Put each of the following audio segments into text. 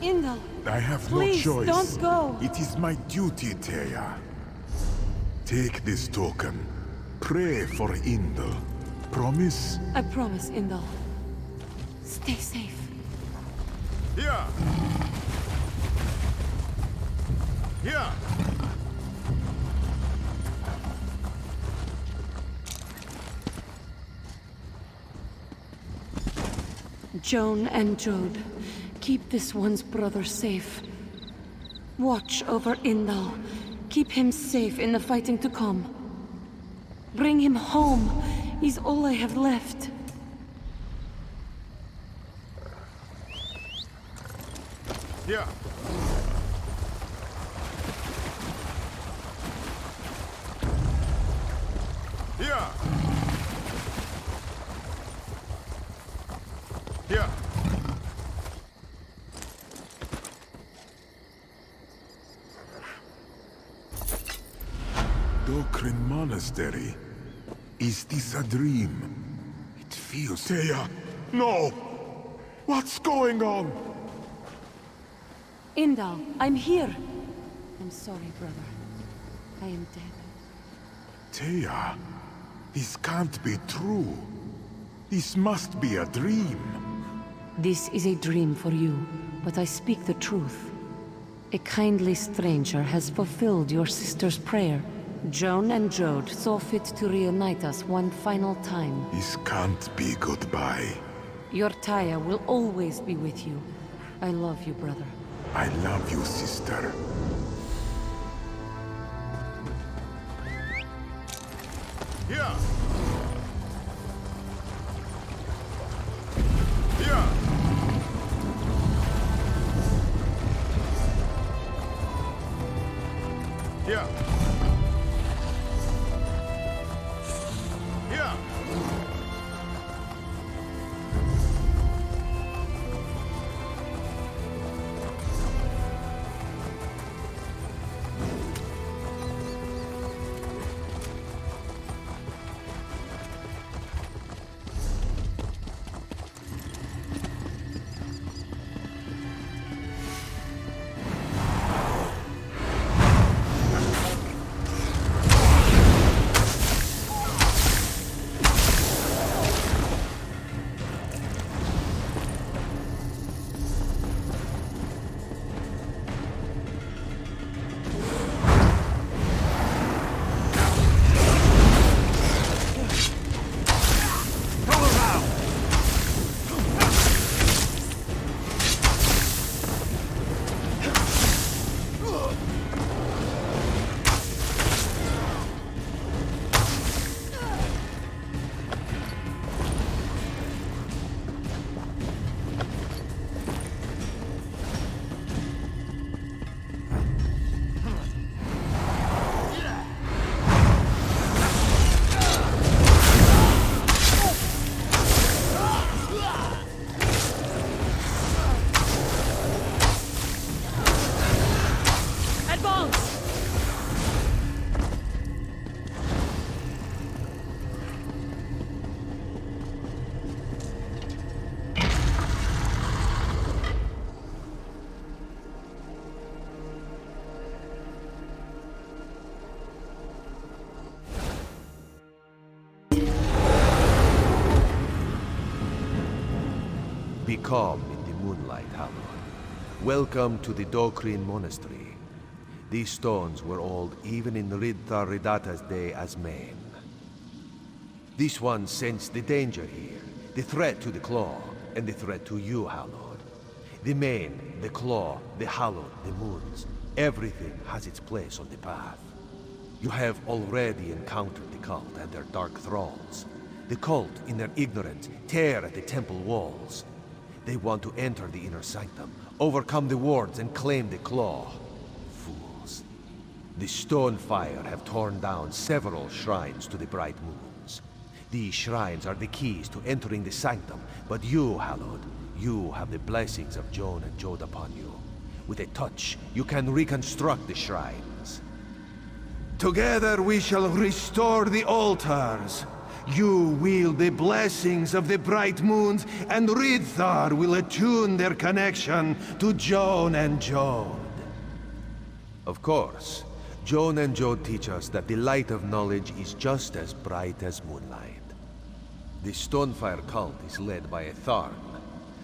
Indal, I have please, no choice. don't go. It is my duty, Teya. Take this token. Pray for Indal. Promise? I promise, Indal. Stay safe. Yeah. Yeah. Joan and Jode, keep this one's brother safe. Watch over Indal. Keep him safe in the fighting to come. Bring him home. He's all I have left. Yeah. Yeah. Yeah. Dokrin Monastery. Is this a dream? It feels... Teya! No! What's going on? Indal, I'm here. I'm sorry, brother. I am dead. Teya, this can't be true. This must be a dream. This is a dream for you, but I speak the truth. A kindly stranger has fulfilled your sister's prayer. Joan and Jode saw fit to reunite us one final time. This can't be goodbye. Your Taya will always be with you. I love you, brother. I love you, sister. Yeah. Yeah. Yeah. Yeah. Be calm in the moonlight, Halor. Welcome to the Dokrin Monastery. These stones were old even in Ridthar Ridata's day as Main. This one sensed the danger here, the threat to the Claw, and the threat to you, Halor. The Main, the Claw, the Halor, the Moons, everything has its place on the path. You have already encountered the cult and their dark thralls. The cult, in their ignorance, tear at the temple walls. They want to enter the inner sanctum, overcome the wards, and claim the Claw. Fools. The Stonefire have torn down several shrines to the Bright Moons. These shrines are the keys to entering the sanctum, but you, Hallowed, you have the blessings of Joan and Jode upon you. With a touch, you can reconstruct the shrines. Together we shall restore the altars, You wield the blessings of the bright moons, and Ridthar will attune their connection to Joan and Jode. Of course, Joan and Jode teach us that the light of knowledge is just as bright as moonlight. The Stonefire cult is led by a Tharn.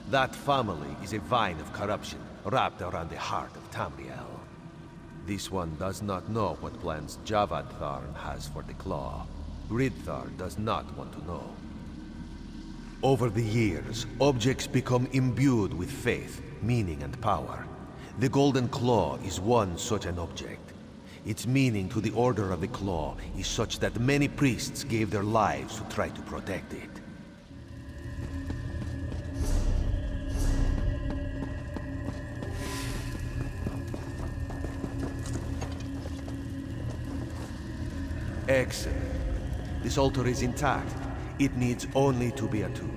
That family is a vine of corruption wrapped around the heart of Tamriel. This one does not know what plans Javad Tharn has for the Claw. Ridthar does not want to know. Over the years, objects become imbued with faith, meaning and power. The Golden Claw is one such an object. Its meaning to the Order of the Claw is such that many priests gave their lives to try to protect it. Excellent. This altar is intact. It needs only to be attuned.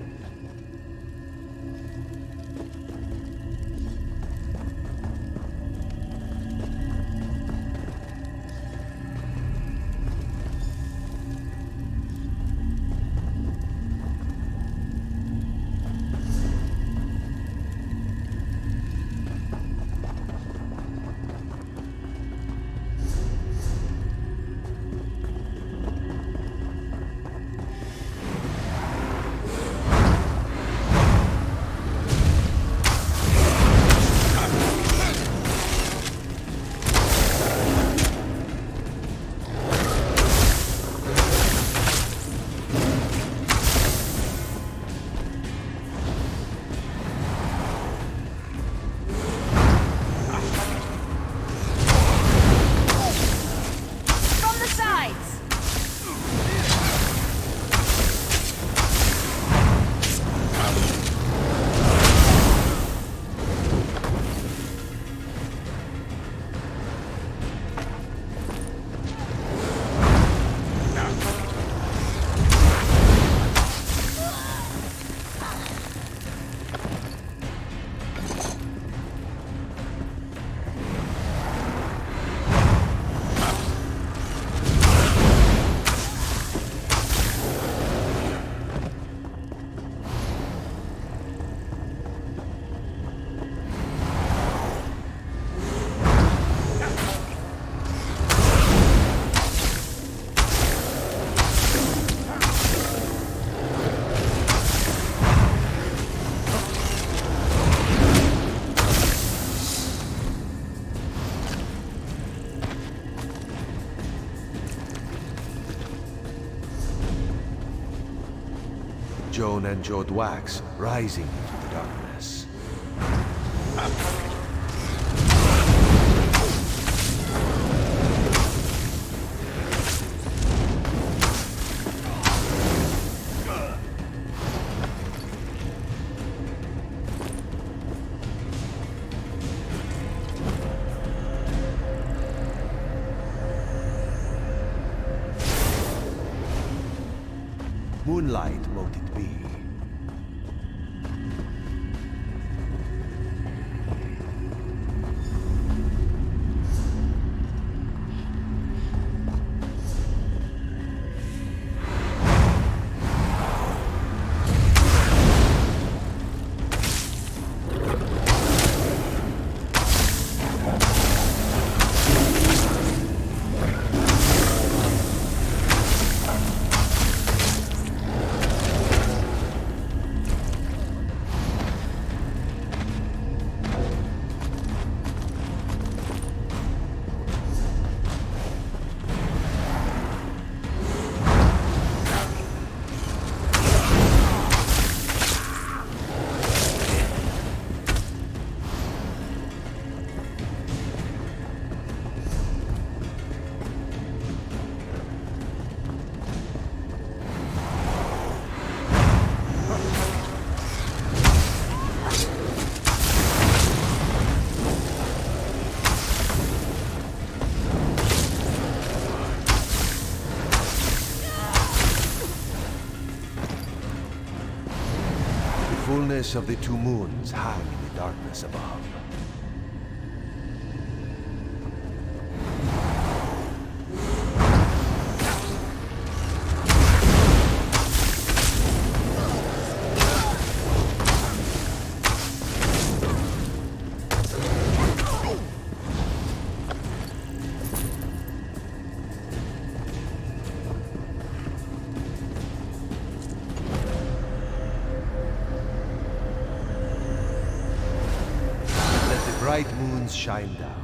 Joan and Jode wax, rising into the darkness. Moonlight mote it be. The fullness of the two moons hang in the darkness above. moons shine down.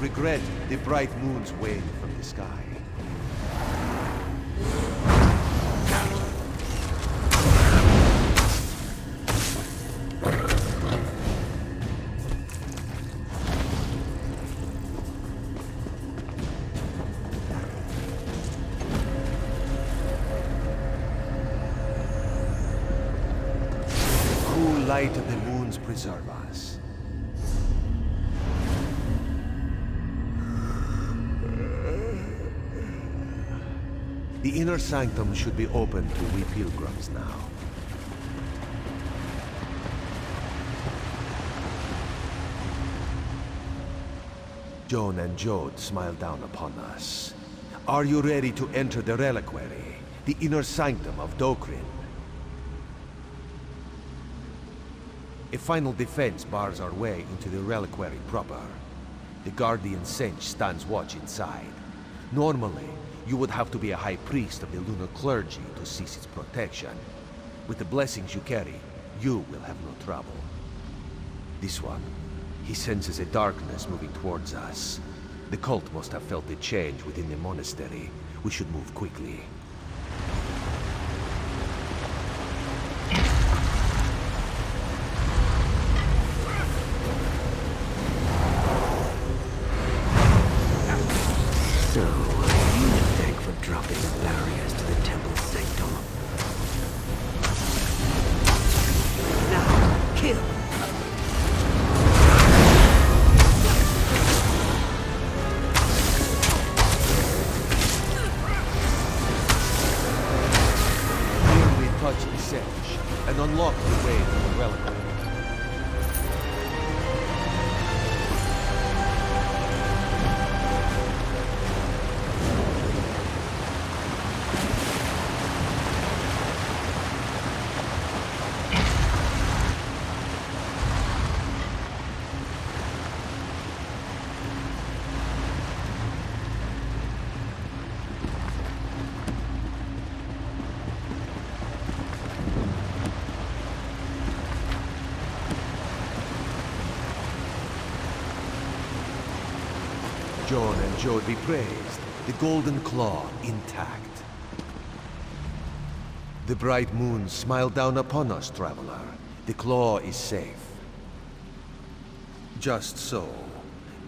Regret, the bright moons wane from the sky. The cool light of the moons preserve us. The inner sanctum should be open to we pilgrims now. Joan and Jode smile down upon us. Are you ready to enter the reliquary, the inner sanctum of Dokrin? A final defense bars our way into the reliquary proper. The guardian Sench stands watch inside. Normally, you would have to be a high priest of the lunar clergy to seize its protection. With the blessings you carry, you will have no trouble. This one, he senses a darkness moving towards us. The cult must have felt a change within the monastery. We should move quickly. So, you thank for dropping the barriers to the temple sanctum. Now, kill! approach and unlock the way to the welcome. Jon and Jode be praised, the Golden Claw intact. The bright moon smiled down upon us, traveler. The claw is safe. Just so.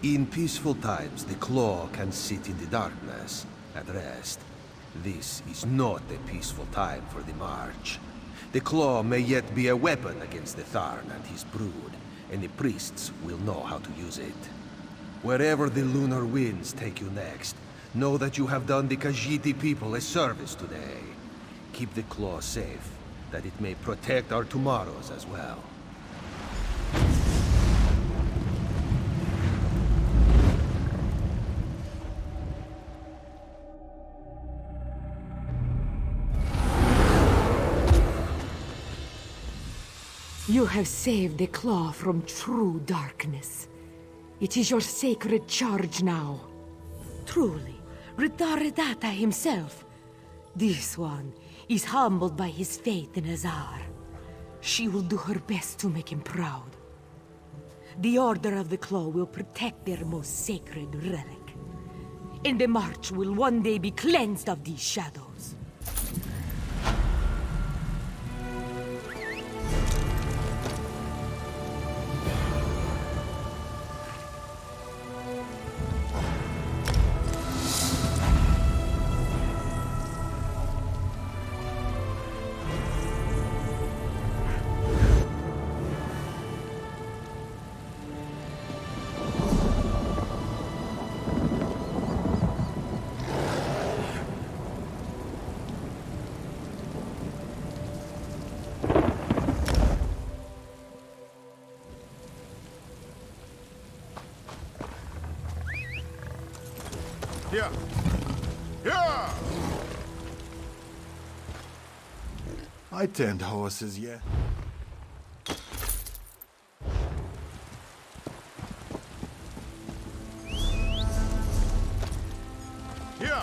In peaceful times, the claw can sit in the darkness, at rest. This is not a peaceful time for the march. The claw may yet be a weapon against the Tharn and his brood, and the priests will know how to use it. Wherever the lunar winds take you next, know that you have done the Khajiit people a service today. Keep the claw safe, that it may protect our tomorrows as well. You have saved the claw from true darkness. It is your sacred charge now. Truly, Riddaridata himself. This one is humbled by his faith in Azar. She will do her best to make him proud. The Order of the Claw will protect their most sacred relic. And the march will one day be cleansed of these shadows. Here! Here! I tend horses, yeah. Here!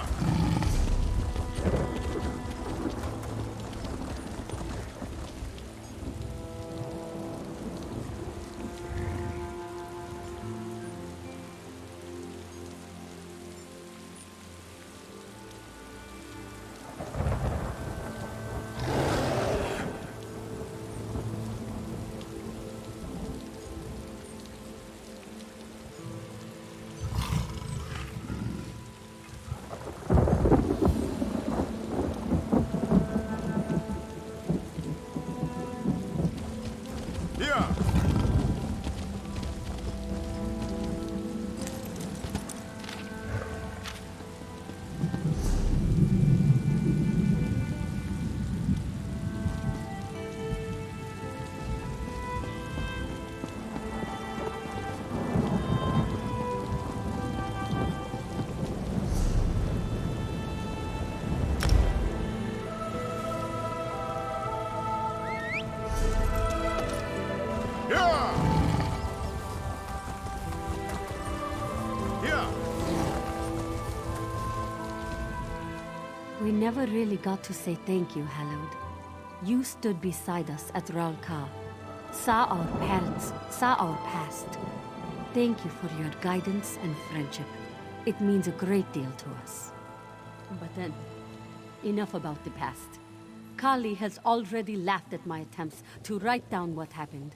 We never really got to say thank you, Hallowed. You stood beside us at Ralka, saw our parents, saw our past. Thank you for your guidance and friendship. It means a great deal to us. But then, enough about the past. Kali has already laughed at my attempts to write down what happened.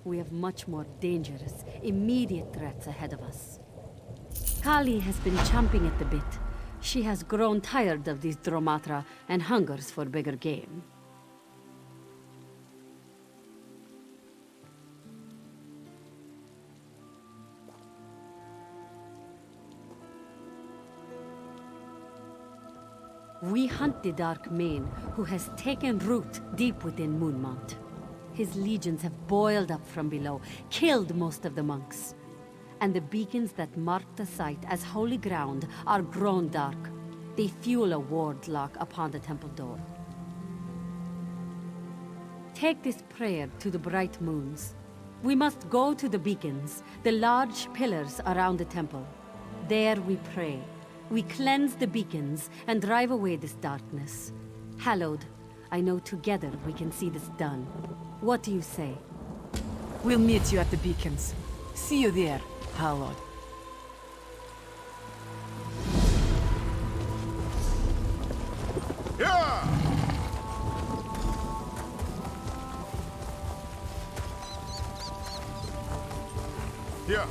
We have much more dangerous, immediate threats ahead of us. Kali has been chomping at the bit. She has grown tired of these Dromatra and hungers for bigger game. We hunt the Dark Mane, who has taken root deep within Moonmount. His legions have boiled up from below, killed most of the monks. And the beacons that mark the site as holy ground are grown dark. They fuel a ward lock upon the temple door. Take this prayer to the bright moons. We must go to the beacons, the large pillars around the temple. There we pray. We cleanse the beacons and drive away this darkness. Hallowed, I know together we can see this done. What do you say? We'll meet you at the beacons. See you there, Hallowed. Yeah! Yeah.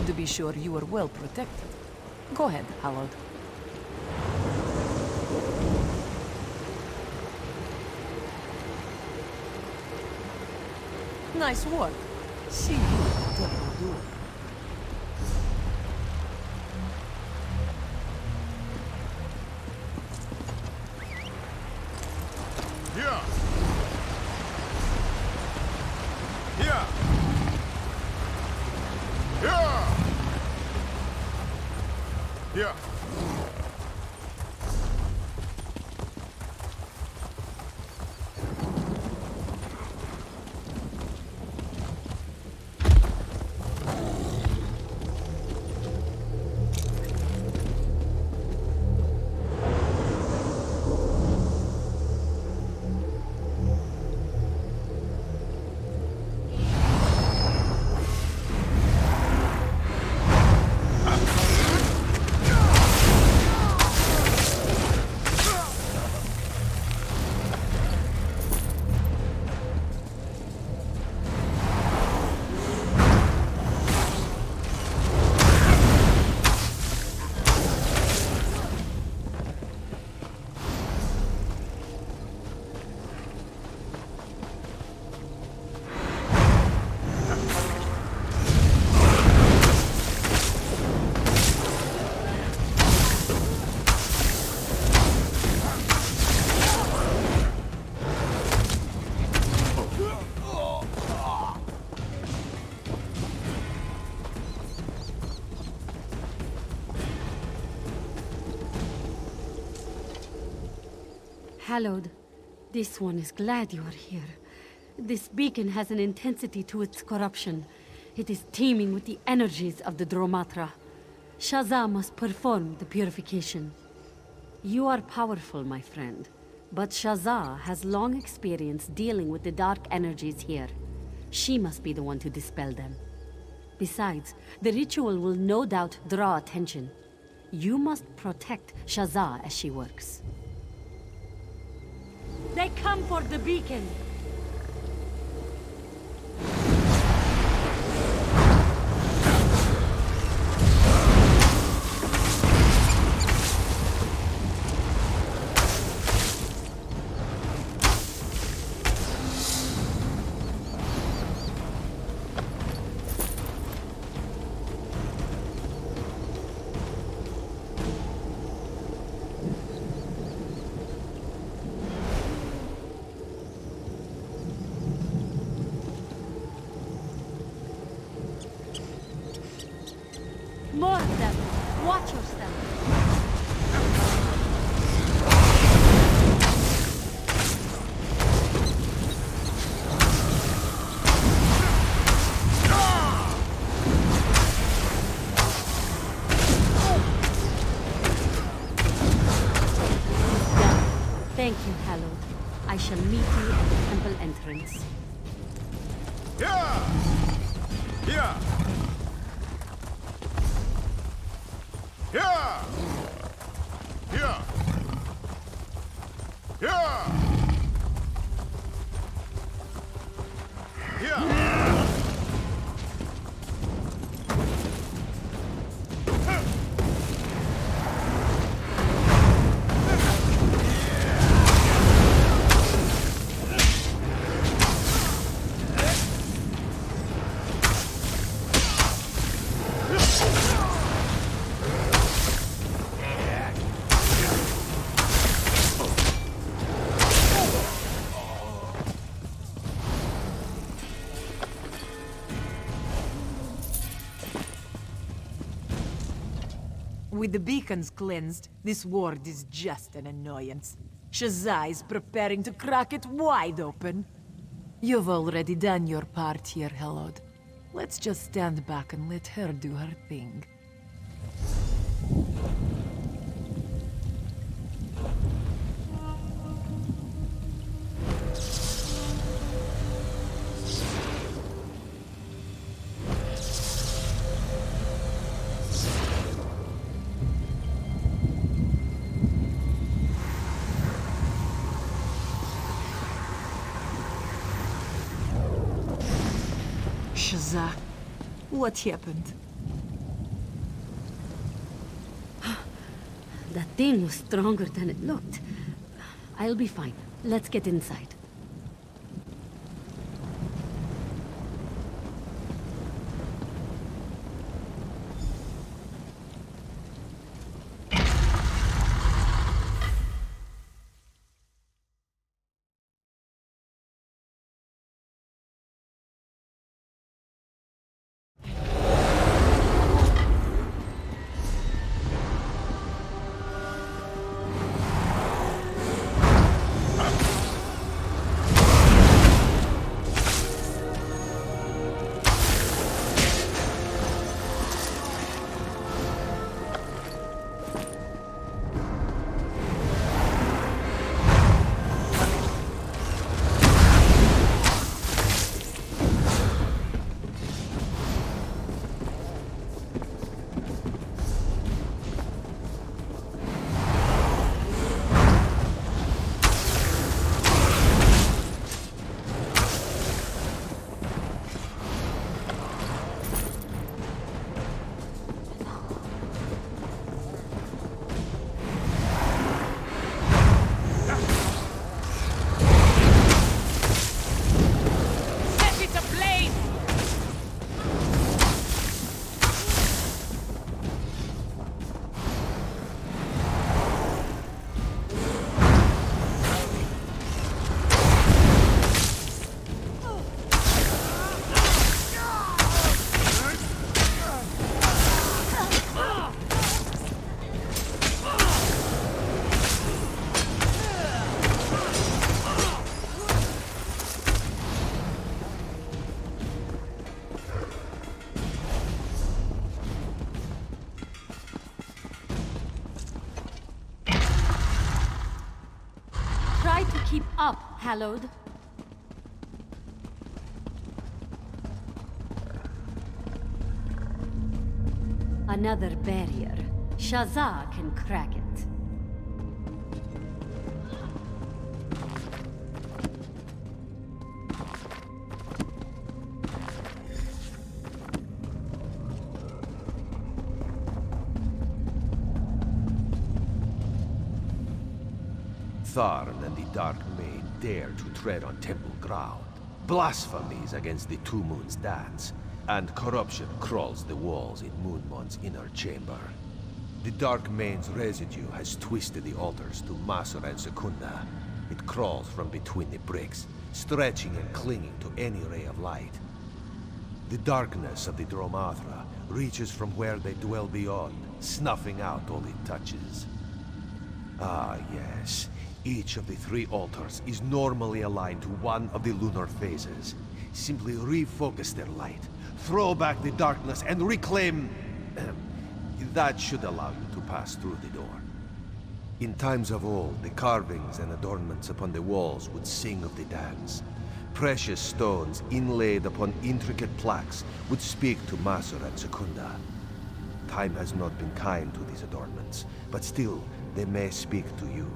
To be sure you are well protected. Go ahead, Hallowed. Nice work. See you, Turbo. Yeah. Yeah. Yeah. Yeah. Hallowed, this one is glad you are here. This beacon has an intensity to its corruption. It is teeming with the energies of the Dromatra. Shazza must perform the purification. You are powerful, my friend, but Shazza has long experience dealing with the dark energies here. She must be the one to dispel them. Besides, the ritual will no doubt draw attention. You must protect Shazza as she works. They come for the beacon! More of them! Watch yourself! Thank you, Hallowed. I shall meet you at the temple entrance. Yeah! Yeah! Yeah! Yeah! Yeah! Yeah! With the beacons cleansed, this ward is just an annoyance. Shazza is preparing to crack it wide open. You've already done your part here, Hallowed. Let's just stand back and let her do her thing. Shazza, what happened? That thing was stronger than it looked. I'll be fine. Let's get inside. Keep up, Hallowed. Another barrier. Shazza can crack it. Tharn and the Dark Maid dare to tread on temple ground. Blasphemies against the Two Moons dance. And corruption crawls the walls in Moonmont's inner chamber. The Dark Maid's residue has twisted the altars to Masur and Secunda. It crawls from between the bricks, stretching and clinging to any ray of light. The darkness of the Dromathra reaches from where they dwell beyond, snuffing out all it touches. Ah, yes. Each of the three altars is normally aligned to one of the lunar phases. Simply refocus their light, throw back the darkness, and reclaim... that should allow you to pass through the door. In times of old, the carvings and adornments upon the walls would sing of the dance. Precious stones inlaid upon intricate plaques would speak to Masur and Secunda. Time has not been kind to these adornments, but still, they may speak to you.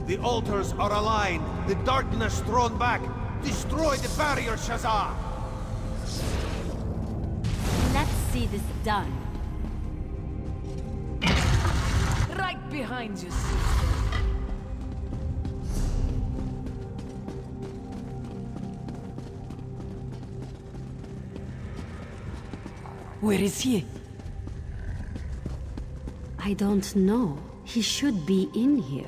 The altars are aligned, the darkness thrown back. Destroy the barrier, Shazza! Let's see this done. Right behind you, sister. Where is he? I don't know. He should be in here.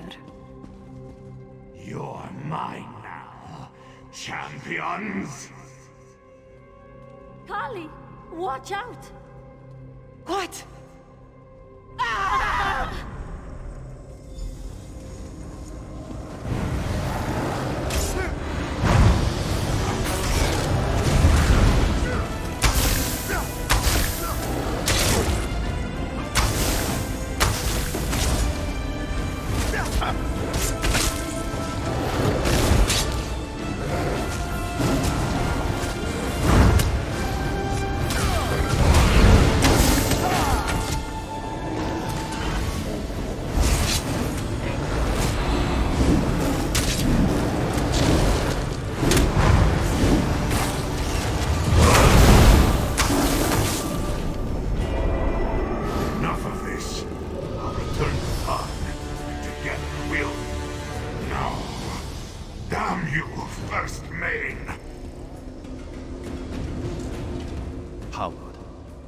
You're mine now, champions! Kali, watch out! What?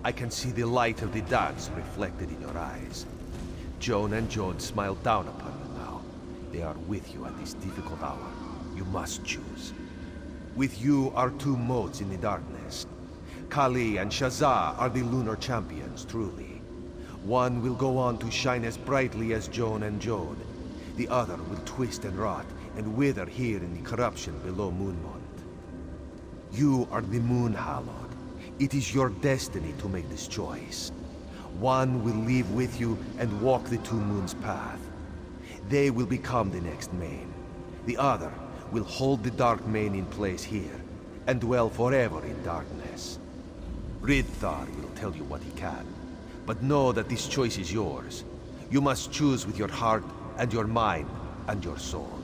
I can see the light of the dance reflected in your eyes. Joan and Jode smile down upon you now. They are with you at this difficult hour. You must choose. With you are two modes in the darkness. Kali and Shazza are the lunar champions, truly. One will go on to shine as brightly as Joan and Jode. The other will twist and rot and wither here in the corruption below Moonmont. You are the Moon Hallowed. It is your destiny to make this choice. One will leave with you and walk the Two Moons' path. They will become the next Main. The other will hold the Dark Main in place here, and dwell forever in darkness. Ridthar will tell you what he can, but know that this choice is yours. You must choose with your heart and your mind and your soul.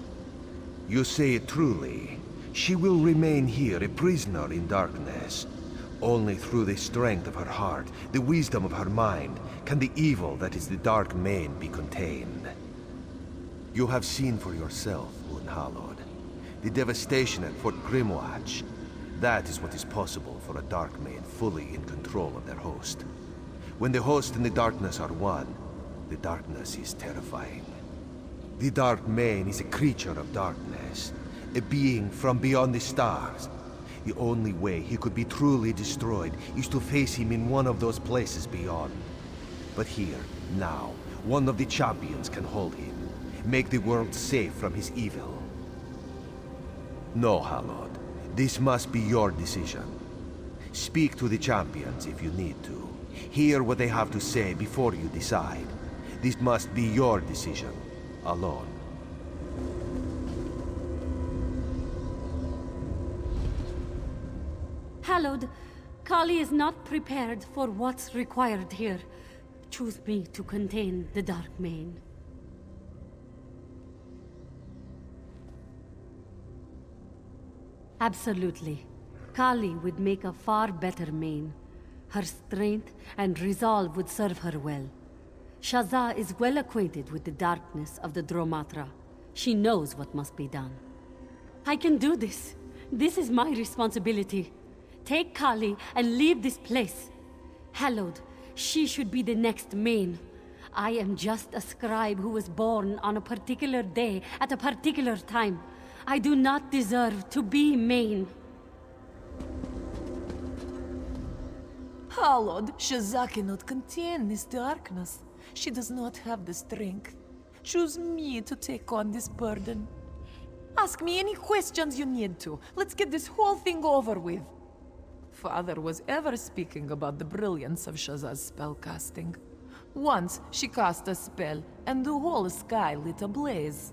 You say it truly. She will remain here a prisoner in darkness. Only through the strength of her heart, the wisdom of her mind, can the evil that is the Dark Main be contained. You have seen for yourself, Moonhallowed, the devastation at Fort Grimwatch. That is what is possible for a Dark Main fully in control of their host. When the host and the darkness are one, the darkness is terrifying. The Dark Main is a creature of darkness, a being from beyond the stars. The only way he could be truly destroyed is to face him in one of those places beyond. But here, now, one of the champions can hold him, make the world safe from his evil. No, Hallowed, this must be your decision. Speak to the champions if you need to. Hear what they have to say before you decide. This must be your decision, alone. Hallowed, Kali is not prepared for what's required here. Choose me to contain the Dark Main. Absolutely. Kali would make a far better Main. Her strength and resolve would serve her well. Shazza is well acquainted with the darkness of the Dromatra. She knows what must be done. I can do this. This is my responsibility. Take Kali and leave this place. Hallowed, she should be the next Main. I am just a scribe who was born on a particular day at a particular time. I do not deserve to be Main. Hallowed, Shazza cannot contain this darkness. She does not have the strength. Choose me to take on this burden. Ask me any questions you need to. Let's get this whole thing over with. Father was ever speaking about the brilliance of Shazza's spellcasting. Once, she cast a spell, and the whole sky lit ablaze.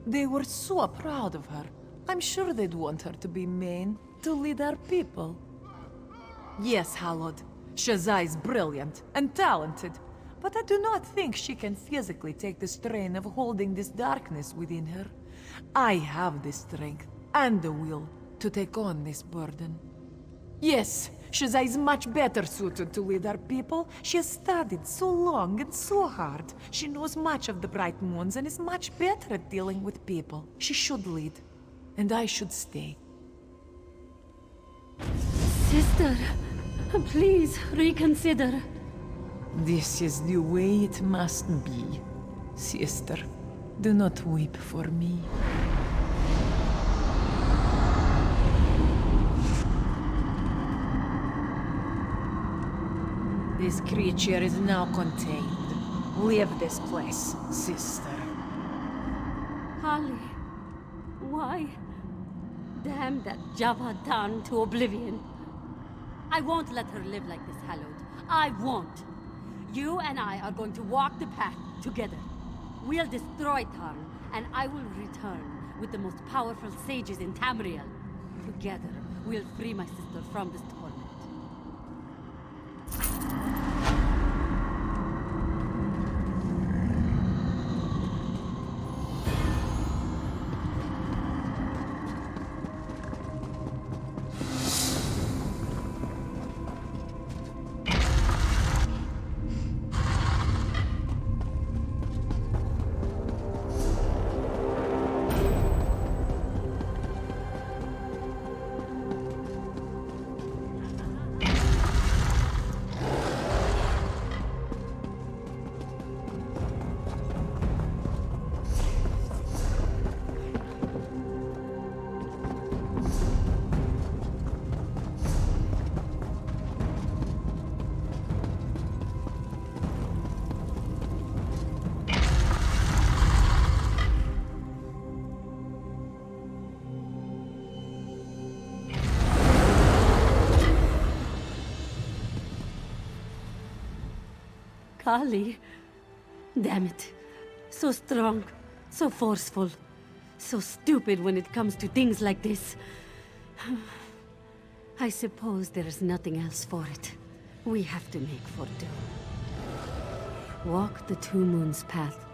They were so proud of her. I'm sure they'd want her to be Main, to lead our people. Yes, Hallowed. Shazza is brilliant and talented, but I do not think she can physically take the strain of holding this darkness within her. I have the strength and the will to take on this burden. Yes, Shazza is much better suited to lead our people. She has studied so long and so hard. She knows much of the Bright Moons and is much better at dealing with people. She should lead, and I should stay. Sister, please reconsider. This is the way it must be. Sister, do not weep for me. This creature is now contained. Leave this place, sister. Kali, why? Damn that Java down to oblivion. I won't let her live like this, Hallowed. I won't. You and I are going to walk the path together. We'll destroy Tarn, and I will return with the most powerful sages in Tamriel. Together, we'll free my sister from this torment. Kali. Damn it. So strong, so forceful, so stupid when it comes to things like this. I suppose there is nothing else for it. We have to make for do. Walk the Two Moons path.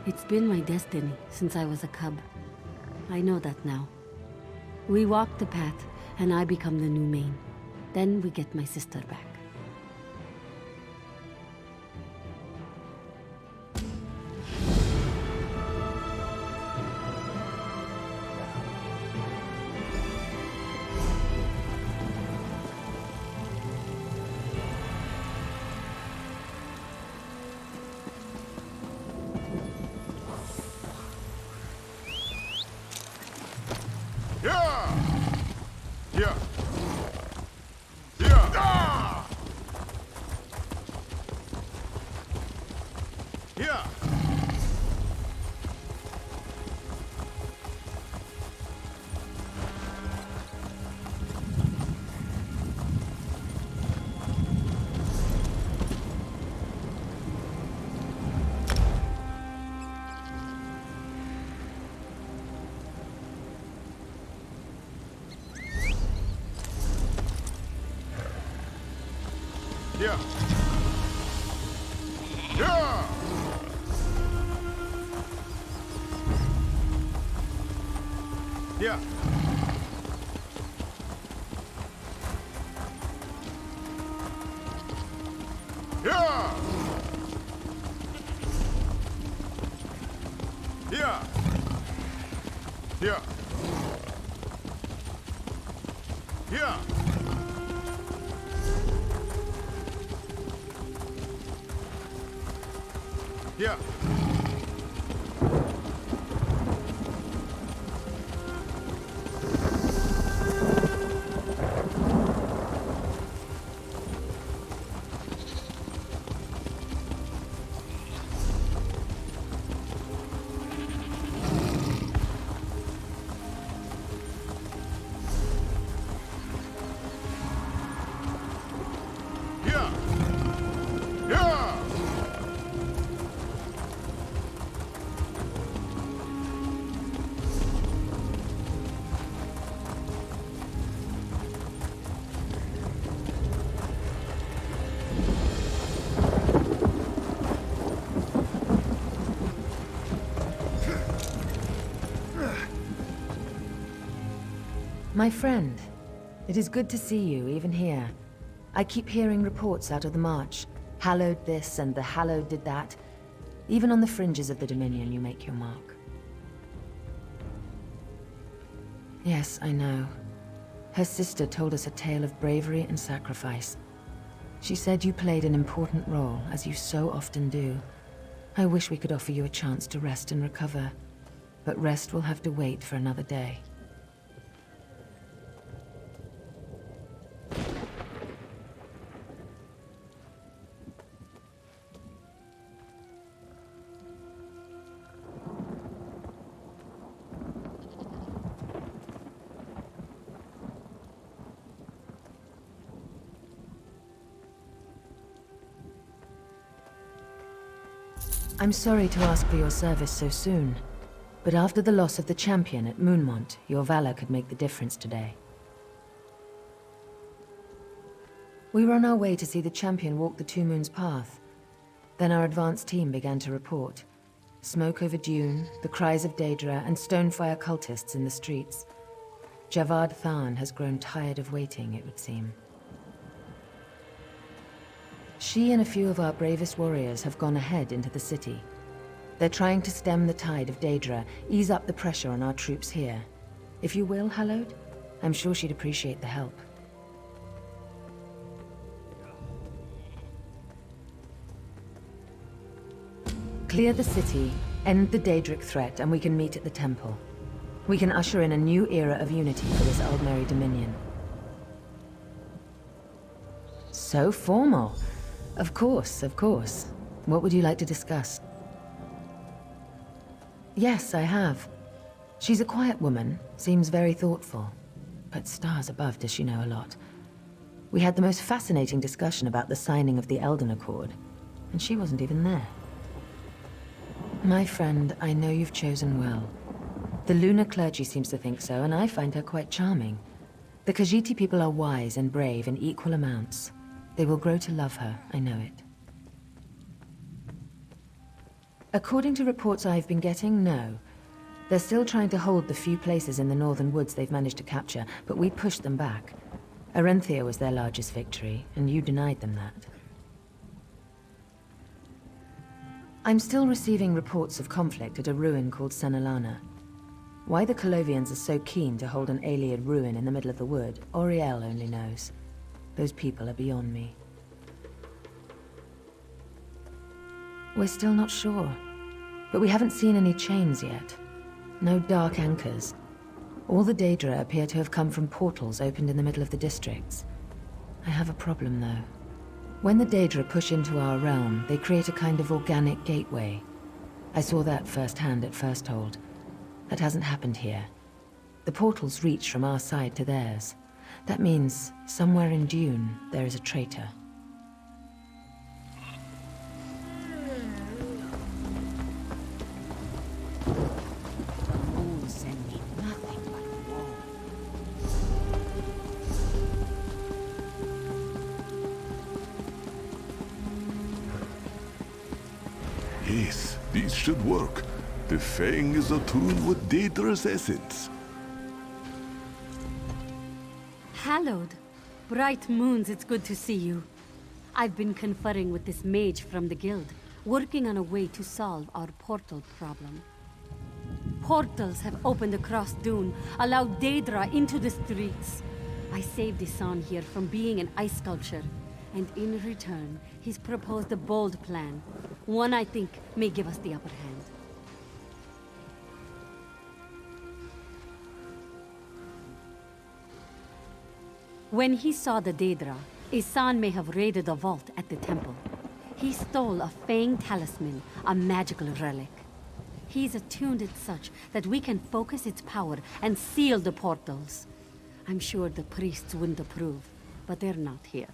It's been my destiny since I was a cub. I know that now. We walk the path, and I become the new main. Then we get my sister back. Yeah. Yeah. Yeah. Yeah. Yeah. Yeah. Yeah. Yeah. Yeah. Yeah. My friend, it is good to see you, even here. I keep hearing reports out of the March. Hallowed this and the Hallowed did that. Even on the fringes of the Dominion, you make your mark. Yes, I know. Her sister told us a tale of bravery and sacrifice. She said you played an important role, as you so often do. I wish we could offer you a chance to rest and recover, but rest will have to wait for another day. I'm sorry to ask for your service so soon, but after the loss of the champion at Moonmont, your valor could make the difference today. We were on our way to see the champion walk the Two Moons path. Then our advance team began to report. Smoke over dune, the cries of Daedra, and Stonefire cultists in the streets. Javad Tharn has grown tired of waiting, it would seem. She and a few of our bravest warriors have gone ahead into the city. They're trying to stem the tide of Daedra, ease up the pressure on our troops here. If you will, Hallowed, I'm sure she'd appreciate the help. Clear the city, end the Daedric threat, and we can meet at the temple. We can usher in a new era of unity for this Aldmeri Dominion. So formal. Of course, of course. What would you like to discuss? Yes, I have. She's a quiet woman, seems very thoughtful. But stars above does she know a lot. We had the most fascinating discussion about the signing of the Elden Accord. and she wasn't even there. My friend, I know you've chosen well. The lunar clergy seems to think so, and I find her quite charming. The Khajiiti people are wise and brave in equal amounts. They will grow to love her, I know it. According to reports I've been getting, no. They're still trying to hold the few places in the northern woods they've managed to capture, but we pushed them back. Arenthia was their largest victory, and you denied them that. I'm still receiving reports of conflict at a ruin called Sanalana. Why the Colovians are so keen to hold an Ayleid ruin in the middle of the wood, Auriel only knows. Those people are beyond me. We're still not sure, but we haven't seen any chains yet. No dark anchors. All the Daedra appear to have come from portals opened in the middle of the districts. I have a problem, though. When the Daedra push into our realm, they create a kind of organic gateway. I saw that firsthand at Firsthold. That hasn't happened here. The portals reach from our side to theirs. That means, somewhere in Dune, there is a traitor. Yes, this should work. The Fang is attuned with Daedra's essence. Hallowed. Bright moons, it's good to see you. I've been conferring with this mage from the guild, working on a way to solve our portal problem. Portals have opened across Dune, allowed Daedra into the streets. I saved Isan here from being an ice sculpture, and in return, he's proposed a bold plan. One I think may give us the upper hand. When he saw the Daedra, Isan may have raided a vault at the temple. He stole a Fang talisman, a magical relic. He's attuned it such that we can focus its power and seal the portals. I'm sure the priests wouldn't approve, but they're not here.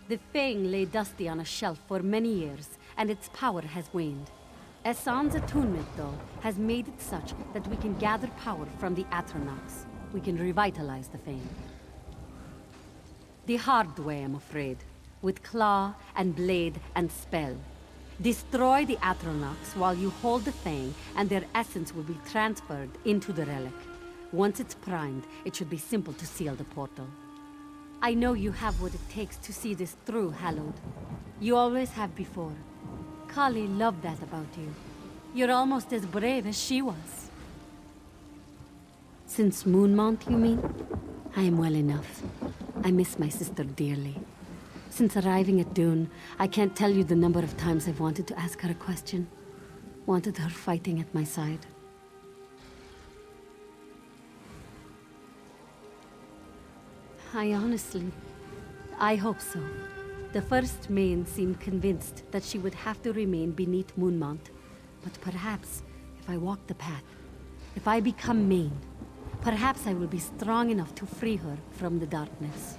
The Fang lay dusty on a shelf for many years, and its power has waned. Esan's attunement, though, has made it such that we can gather power from the Atronachs. We can revitalize the Fang. The hard way, I'm afraid. With claw and blade and spell. Destroy the Atronachs while you hold the Fang, and their essence will be transferred into the relic. Once it's primed, it should be simple to seal the portal. I know you have what it takes to see this through, Hallowed. You always have before. Kali loved that about you. You're almost as brave as she was. Since Moonmount, you mean? I am well enough. I miss my sister dearly. Since arriving at Dune, I can't tell you the number of times I've wanted to ask her a question. Wanted her fighting at my side. I hope so. The First Main seemed convinced that she would have to remain beneath Moonmount. But perhaps, if I walk the path, if I become Main, perhaps I will be strong enough to free her from the darkness.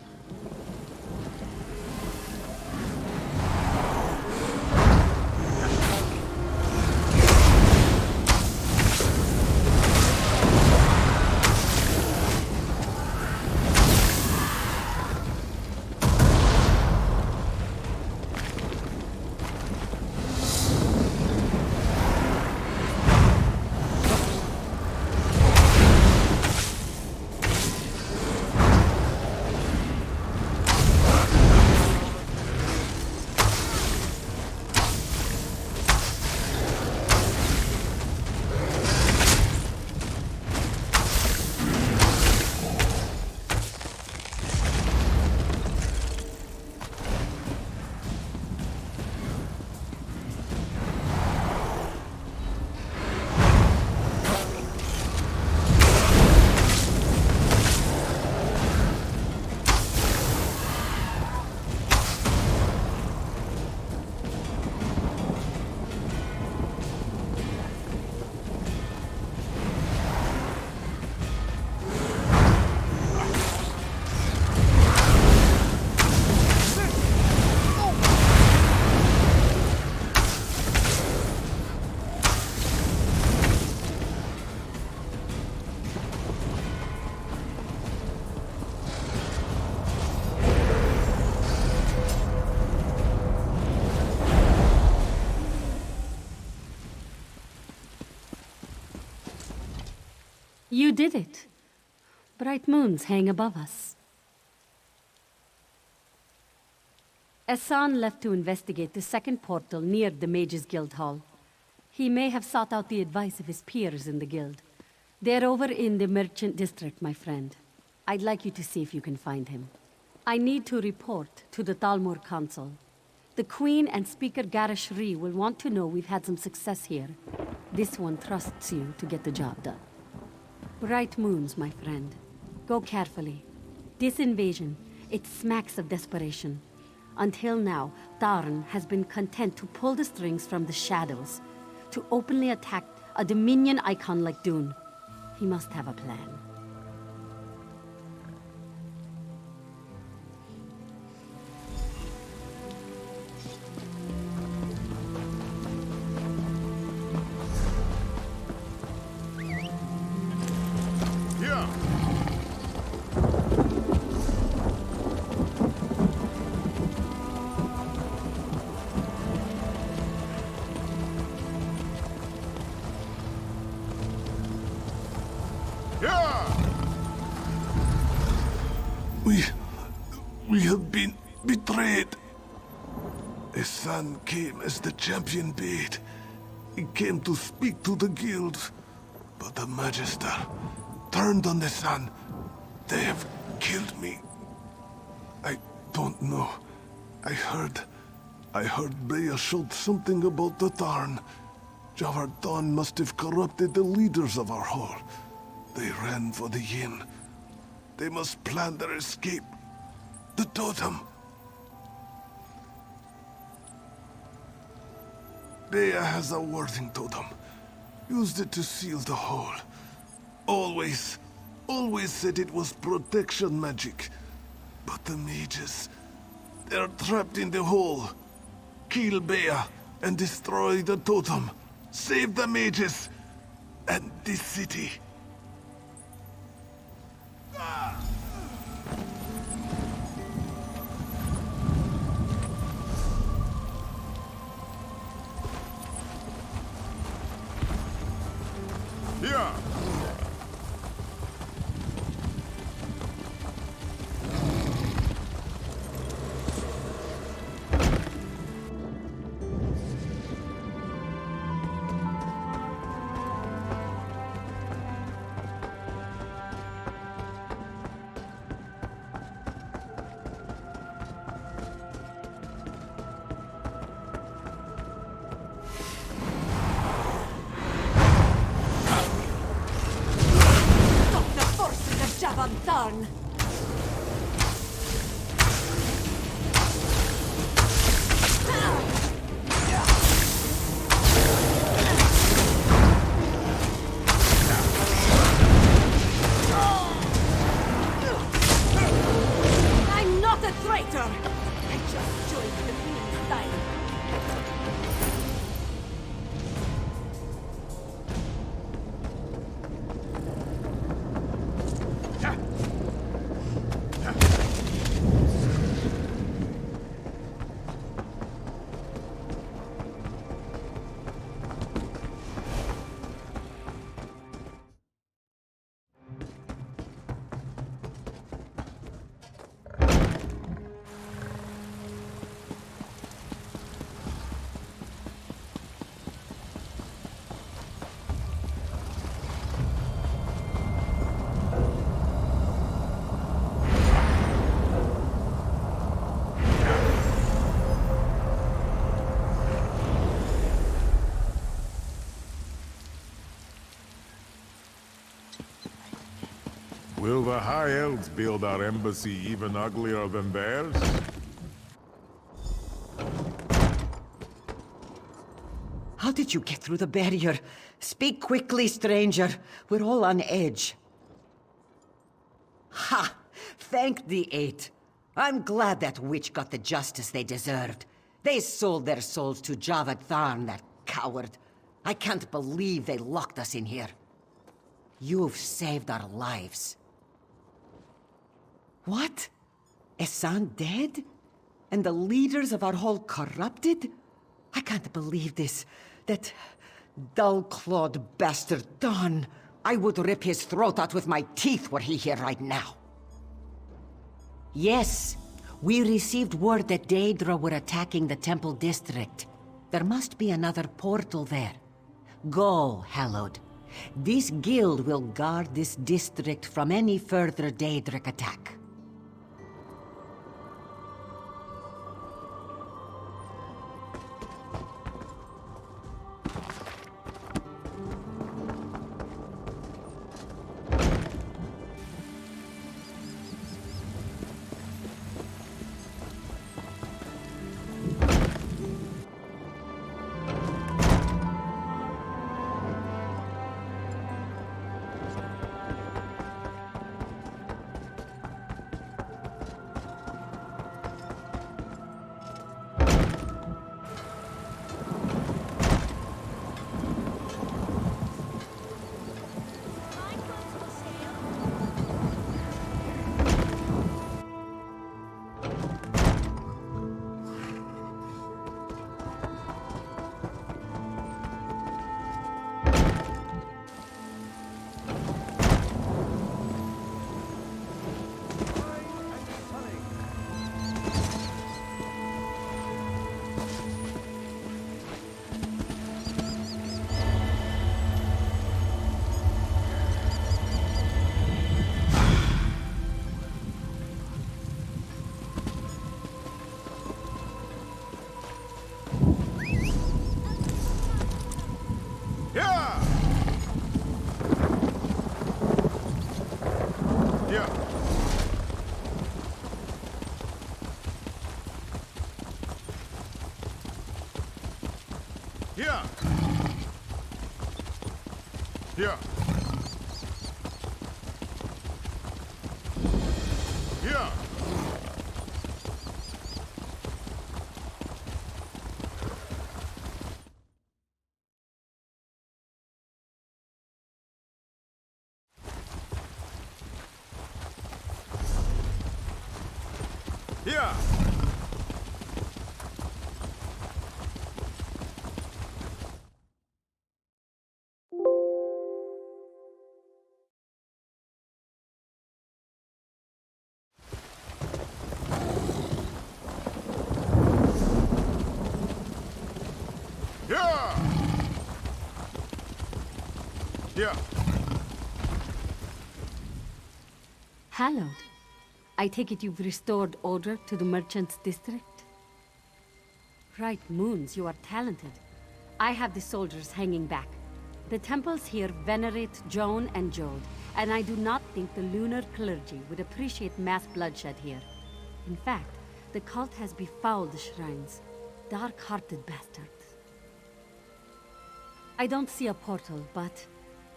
You did it. Bright moons hang above us. Essan left to investigate the second portal near the Mages Guild Hall. He may have sought out the advice of his peers in the guild. They're over in the Merchant District, my friend. I'd like you to see if you can find him. I need to report to the Talmor Council. The Queen and Speaker Garish Ree will want to know we've had some success here. This one trusts you to get the job done. Bright moons, my friend. Go carefully. This invasion, it smacks of desperation. Until now, Tharn has been content to pull the strings from the shadows, to openly attack a Dominion icon like Dune. He must have a plan. We have been betrayed. Essan came as the champion bait. He came to speak to the guild, but the Magister turned on Essan. They have killed me. I don't know. I heard Bea showed something about the Tarn. Javardan must have corrupted the leaders of our hall. They ran for the inn. They must plan their escape. The totem. Bea has a warding totem. Used it to seal the hole. Always said it was protection magic. But the mages, they're trapped in the hole. Kill Bea and destroy the totem. Save the mages and this city. Yeah. Javantarn! I'm not a traitor! I just joined the Queen's side. Will the High Elves build our embassy even uglier than theirs? How did you get through the barrier? Speak quickly, stranger. We're all on edge. Ha! Thank the Eight. I'm glad that witch got the justice they deserved. They sold their souls to Javad Tharn, that coward. I can't believe they locked us in here. You've saved our lives. What? Essan dead? And the leaders of our hall corrupted? I can't believe this. That dull-clawed bastard Dawn. I would rip his throat out with my teeth were he here right now. Yes, we received word that Daedra were attacking the Temple District. There must be another portal there. Go, Hallowed. This guild will guard this district from any further Daedric attack. Yeah. Yeah. Yeah. Yeah. Yeah. Hallowed. I take it you've restored order to the merchants' district? Bright moons, you are talented. I have the soldiers hanging back. The temples here venerate Joan and Jode, and I do not think the lunar clergy would appreciate mass bloodshed here. In fact, the cult has befouled the shrines. Dark-hearted bastards. I don't see a portal, but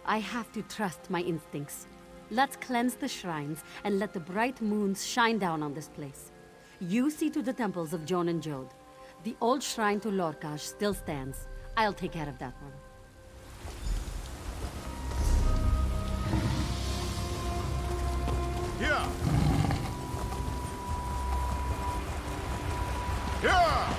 I have to trust my instincts. Let's cleanse the shrines and let the bright moons shine down on this place. You see to the temples of Joan and Jode. The old shrine to Lorcash still stands. I'll take care of that one. Yeah. Yeah.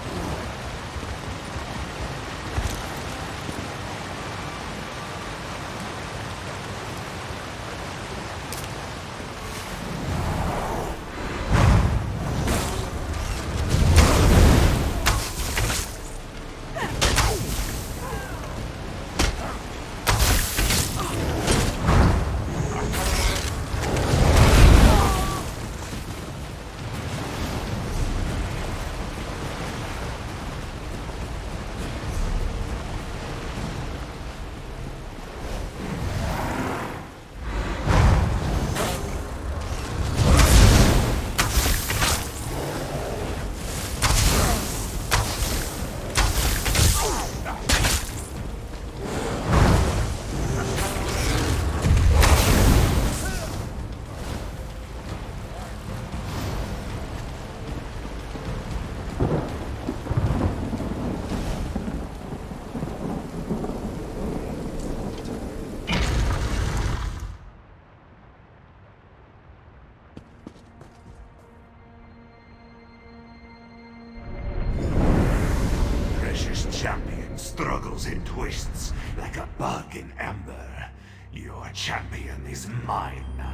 Champion struggles in twists like a bug in amber. Your champion is mine now.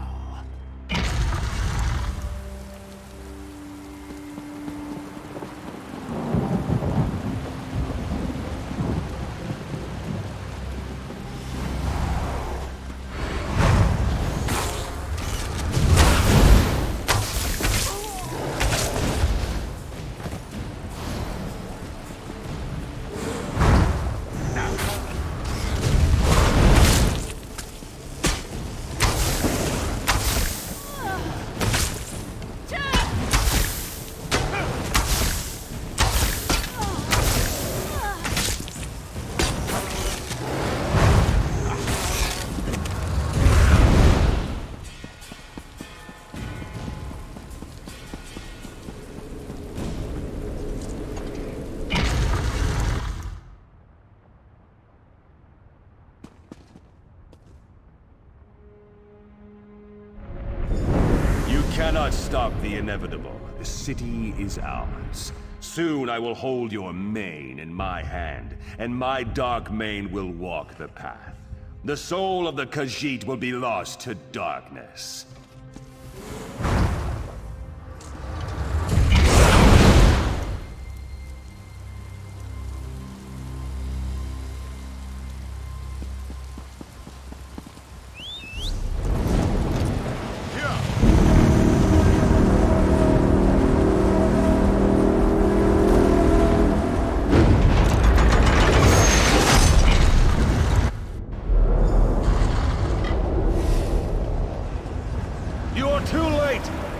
Cannot stop the inevitable. The city is ours. Soon I will hold your mane in my hand, and my dark mane will walk the path. The soul of the Khajiit will be lost to darkness.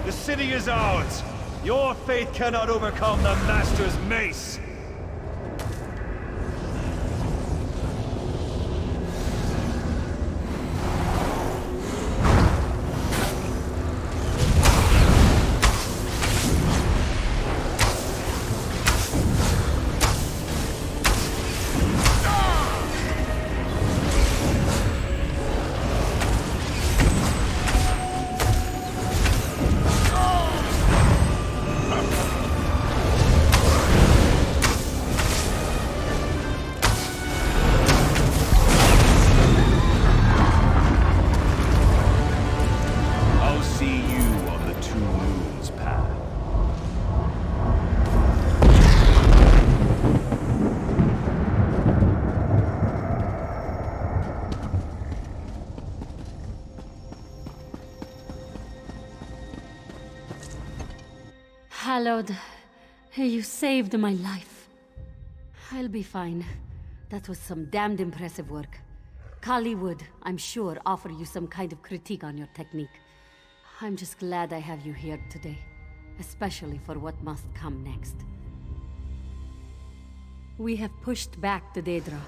The city is ours. Your faith cannot overcome the Master's mace. Hallowed, you saved my life. I'll be fine. That was some damned impressive work. Kali would, I'm sure, offer you some kind of critique on your technique. I'm just glad I have you here today, especially for what must come next. We have pushed back the Daedra.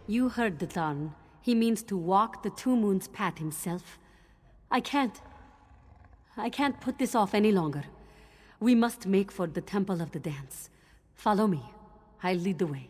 You heard the Tarn. He means to walk the Two Moons path himself. I can't put this off any longer. We must make for the Temple of the Dance. Follow me. I'll lead the way.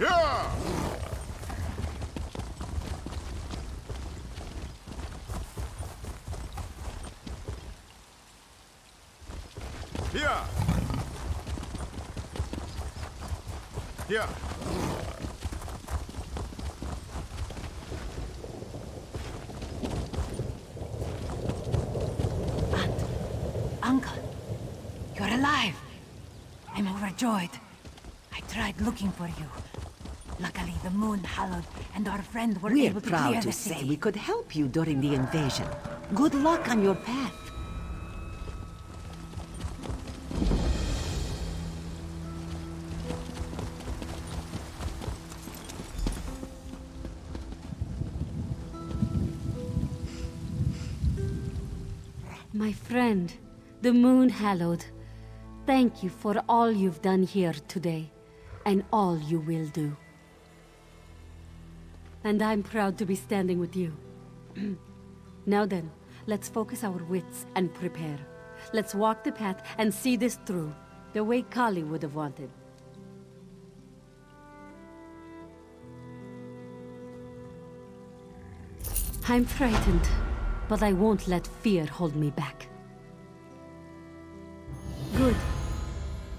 Yeah! Yeah! Yeah! Uncle, you're alive. I'm overjoyed. I tried looking for you. Luckily, the Moon Hallowed and our friend were We're able to proud clear to the say city. we could help you during the invasion. Good luck on your path. My friend, the Moon Hallowed, thank you for all you've done here today, and all you will do. And I'm proud to be standing with you. Now then, let's focus our wits and prepare. Let's walk the path and see this through, the way Kali would have wanted. I'm frightened, but I won't let fear hold me back. Good.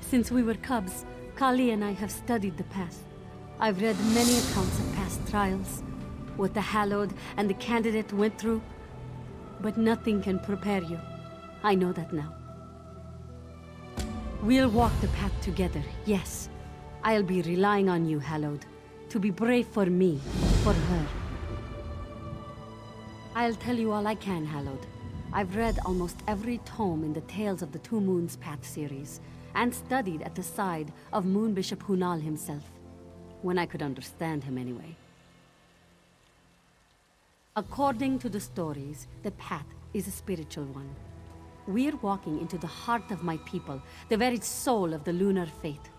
Since we were cubs, Kali and I have studied the path. I've read many accounts of past trials, what the Hallowed and the Candidate went through, but nothing can prepare you. I know that now. We'll walk the path together, yes. I'll be relying on you, Hallowed, to be brave for me, for her. I'll tell you all I can, Hallowed. I've read almost every tome in the Tales of the Two Moons Path series, and studied at the side of Moon Bishop Hunal himself. When I could understand him anyway. According to the stories, the path is a spiritual one. We're walking into the heart of my people, the very soul of the lunar faith.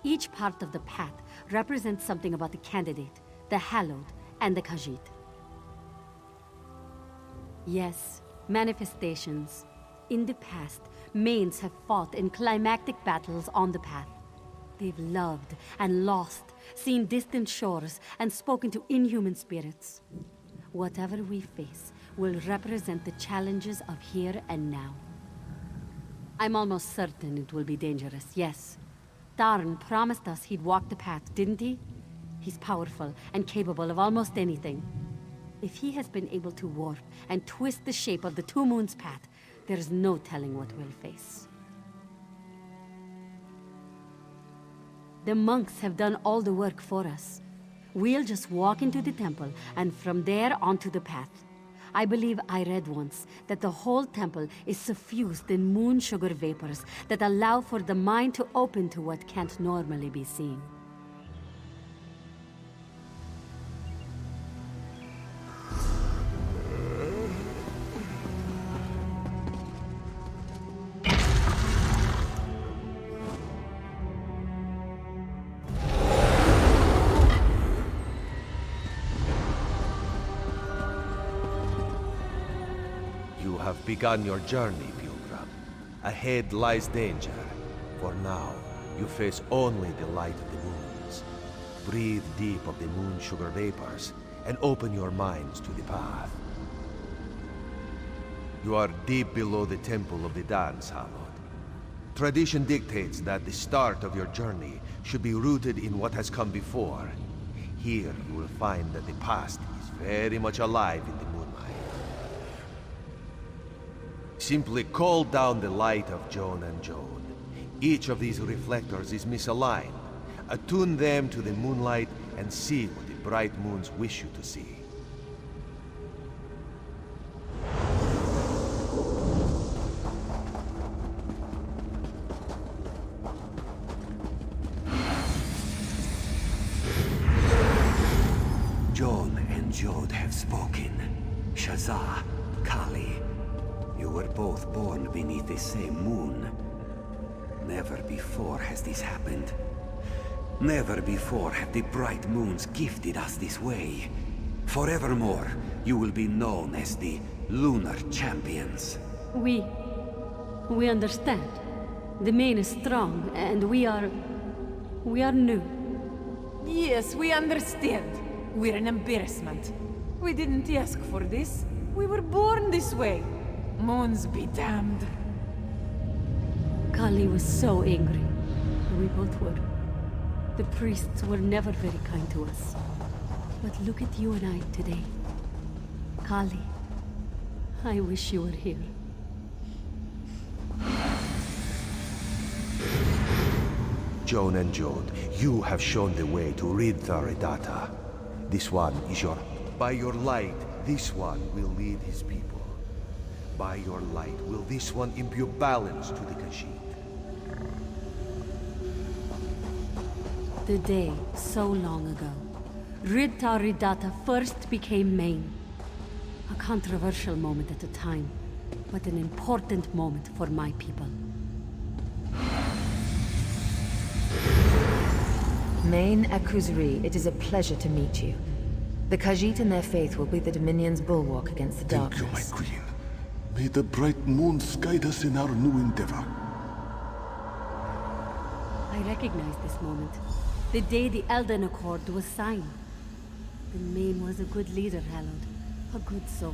Each part of the path represents something about the Candidate, the Hallowed, and the Khajiit. Yes, manifestations. In the past, Mains have fought in climactic battles on the path. They've loved and lost, seen distant shores, and spoken to inhuman spirits. Whatever we face will represent the challenges of here and now. I'm almost certain it will be dangerous, yes. Tarn promised us he'd walk the path, didn't he? He's powerful and capable of almost anything. If he has been able to warp and twist the shape of the Two Moons Path, there's no telling what we'll face. The monks have done all the work for us. We'll just walk into the temple, and from there onto the path. I believe I read once that the whole temple is suffused in moon sugar vapors that allow for the mind to open to what can't normally be seen. You have begun your journey, pilgrim. Ahead lies danger. For now, you face only the light of the moons. Breathe deep of the moon sugar vapors, and open your minds to the path. You are deep below the temple of the dance, Hallowed. Tradition dictates that the start of your journey should be rooted in what has come before. Here you will find that the past is very much alive in the moonlight. Simply call down the light of Joan and Joan. Each of these reflectors is misaligned. Attune them to the moonlight and see what the bright moons wish you to see. Joan and Jode have spoken. Shazah, Kali, you were both born beneath the same moon. Never before has this happened. Never before have the bright moons gifted us this way. Forevermore, you will be known as the Lunar Champions. We understand. The main is strong, and we are new. Yes, we understand. We're an embarrassment. We didn't ask for this. We were born this way. Moons be damned. Kali was so angry. We both were. The priests were never very kind to us. But look at you and I today. Kali, I wish you were here. Joan and Jode, you have shown the way to rid Tharedata. This one is your... By your light, this one will lead his people. By your light, will this one imbue balance to the Khajiit. The day, so long ago, Rid Tharedata first became Maine. A controversial moment at the time, but an important moment for my people. Main Akuzri, it is a pleasure to meet you. The Khajiit and their faith will be the Dominion's bulwark against the darkness. Thank you, my queen. May the bright moons guide us in our new endeavor. I recognize this moment. The day the Elden Accord was signed. The Maine was a good leader, Hallowed. A good soul.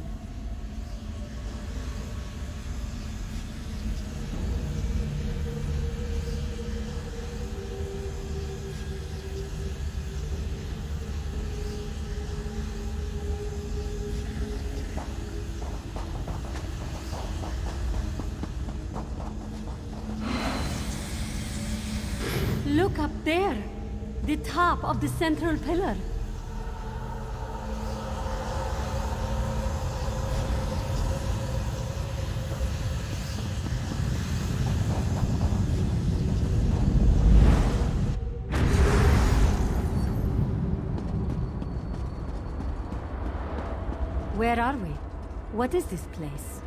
Look up there! The top of the central pillar. Where are we? What is this place?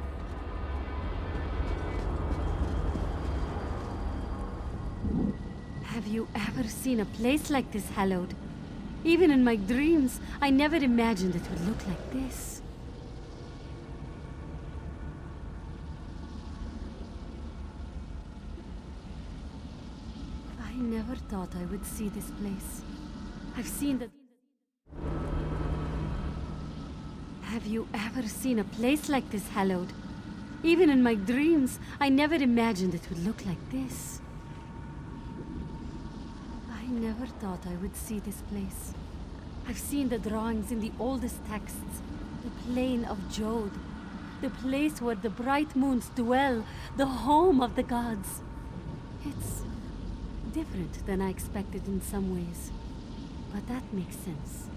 Have you ever seen a place like this, Hallowed? Even in my dreams, I never imagined it would look like this. I never thought I would see this place. I've seen the... Have you ever seen a place like this, Hallowed? Even in my dreams, I never imagined it would look like this. I never thought I would see this place. I've seen the drawings in the oldest texts. The Plain of Jode. The place where the bright moons dwell. The home of the gods. It's different than I expected in some ways. But that makes sense.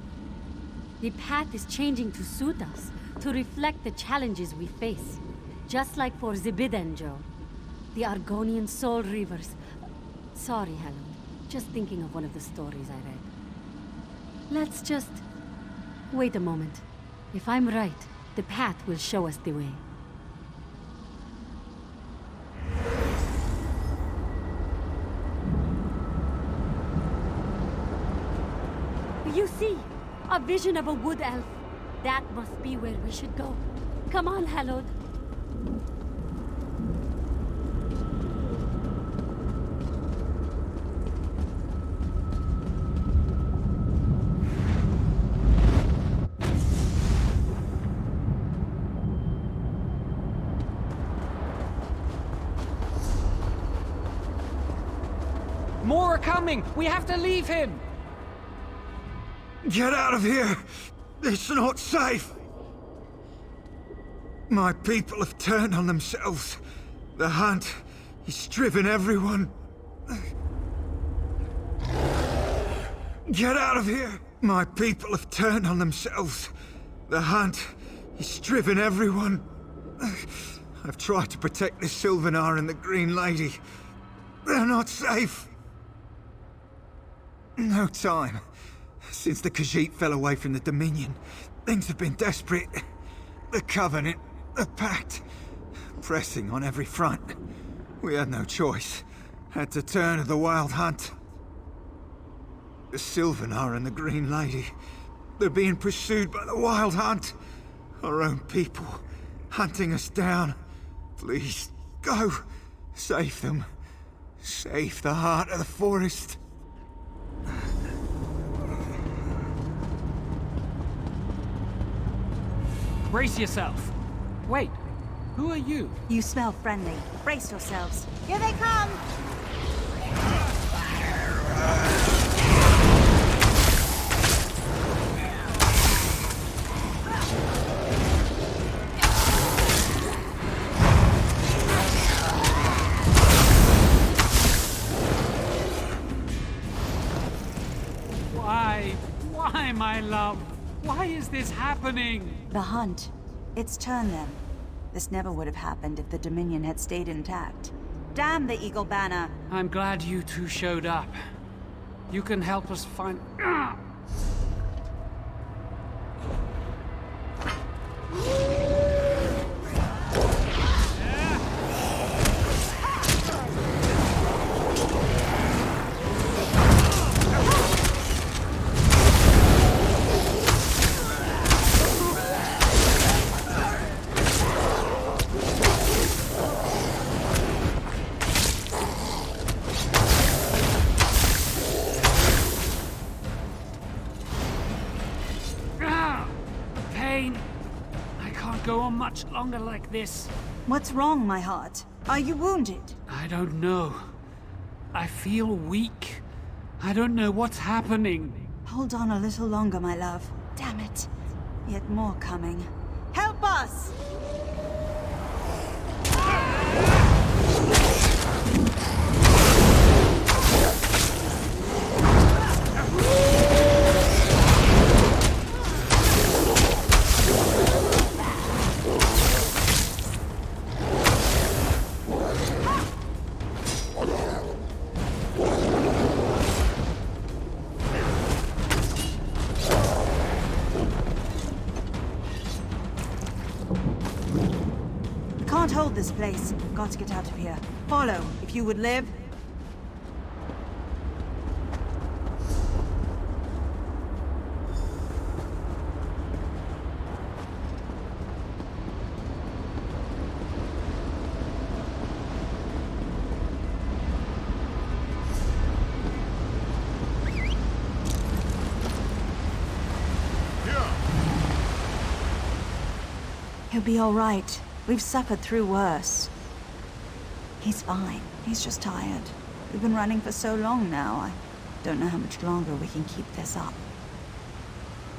The path is changing to suit us, to reflect the challenges we face. Just like for Zibidenjo, the Argonian Soul Reavers. Sorry, Helen. Just thinking of one of the stories I read. Let's just... wait a moment. If I'm right, the path will show us the way. You see! A vision of a wood elf. That must be where we should go. Come on, Hallowed. More are coming! We have to leave him! Get out of here! It's not safe! My people have turned on themselves. The hunt is driven everyone. Get out of here! My people have turned on themselves. The hunt is driven everyone. I've tried to protect the Sylvanar and the Green Lady. They're not safe. No time. Since the Khajiit fell away from the Dominion, things have been desperate. The Covenant, the Pact, pressing on every front. We had no choice. Had to turn to the Wild Hunt. The Sylvanar and the Green Lady, they're being pursued by the Wild Hunt. Our own people, hunting us down. Please, go. Save them. Save the heart of the forest. Brace yourself. Wait, who are you? You smell friendly. Brace yourselves. Here they come! Why? Why, my love? Why is this happening? The hunt. It's turned them. This never would have happened if the Dominion had stayed intact. Damn the Eagle Banner! I'm glad you two showed up. You can help us find... go on much longer like this. What's wrong, my heart? Are you wounded? I don't know. I feel weak. I don't know what's happening. Hold on a little longer, my love. Damn it. Yet more coming. Help us! Can't hold this place. Got to get out of here. Follow, if you would live. He'll be all right. We've suffered through worse. He's fine. He's just tired. We've been running for so long now. I don't know how much longer we can keep this up.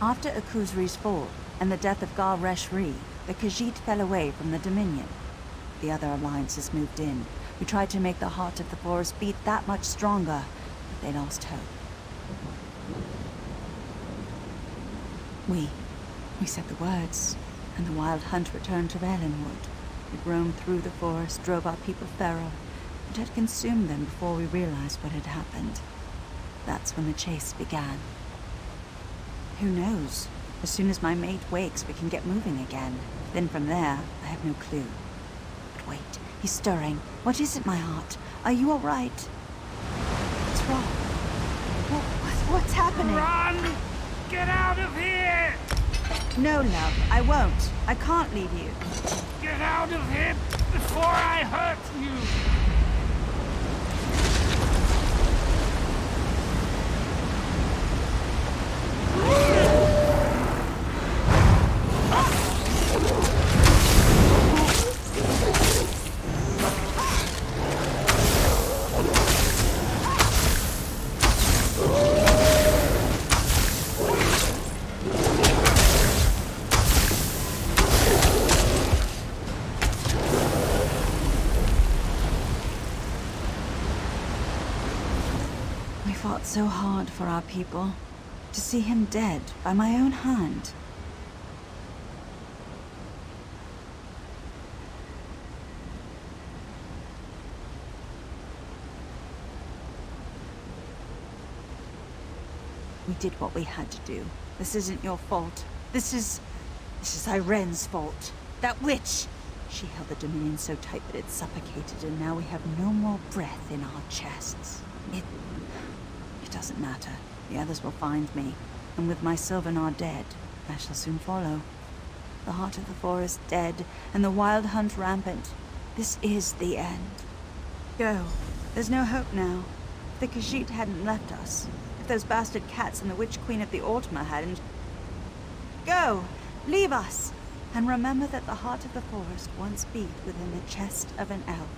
After Akuzri's fall and the death of Gar Reshri, the Khajiit fell away from the Dominion. The other alliances moved in. We tried to make the heart of the forest beat that much stronger, but they lost hope. We said the words, and the Wild Hunt returned to Valenwood. It roamed through the forest, drove our people feral. It had consumed them before we realized what had happened. That's when the chase began. Who knows? As soon as my mate wakes, we can get moving again. Then from there, I have no clue. But wait, he's stirring. What is it, my heart? Are you all right? What's wrong? What's happening? Run! Get out of here! No, love, I won't. I can't leave you. Get out of here before I hurt you! So hard for our people. To see him dead by my own hand. We did what we had to do. This isn't your fault. This is Irene's fault. That witch! She held the Dominion so tight that it suffocated, and now we have no more breath in our chests. It doesn't matter. The others will find me, and with my Sylvanar dead, I shall soon follow. The heart of the forest dead, and the Wild Hunt rampant. This is the end. Go. There's no hope now. If the Khajiit hadn't left us, if those bastard cats and the Witch Queen of the Ultima hadn't... Go! Leave us! And remember that the heart of the forest once beat within the chest of an elf.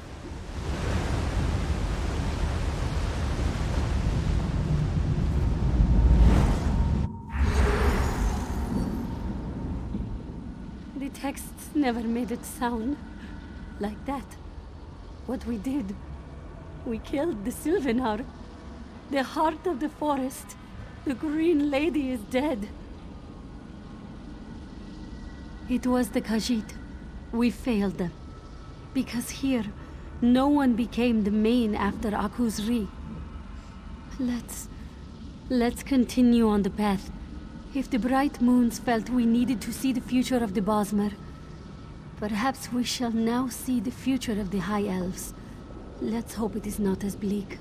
The texts never made it sound like that. What we did, we killed the Sylvanar, the heart of the forest. The Green Lady is dead. It was the Khajiit. We failed them. Because here, no one became the main after Akuzri. Let's continue on the path. If the Bright Moons felt we needed to see the future of the Bosmer, perhaps we shall now see the future of the High Elves. Let's hope it is not as bleak.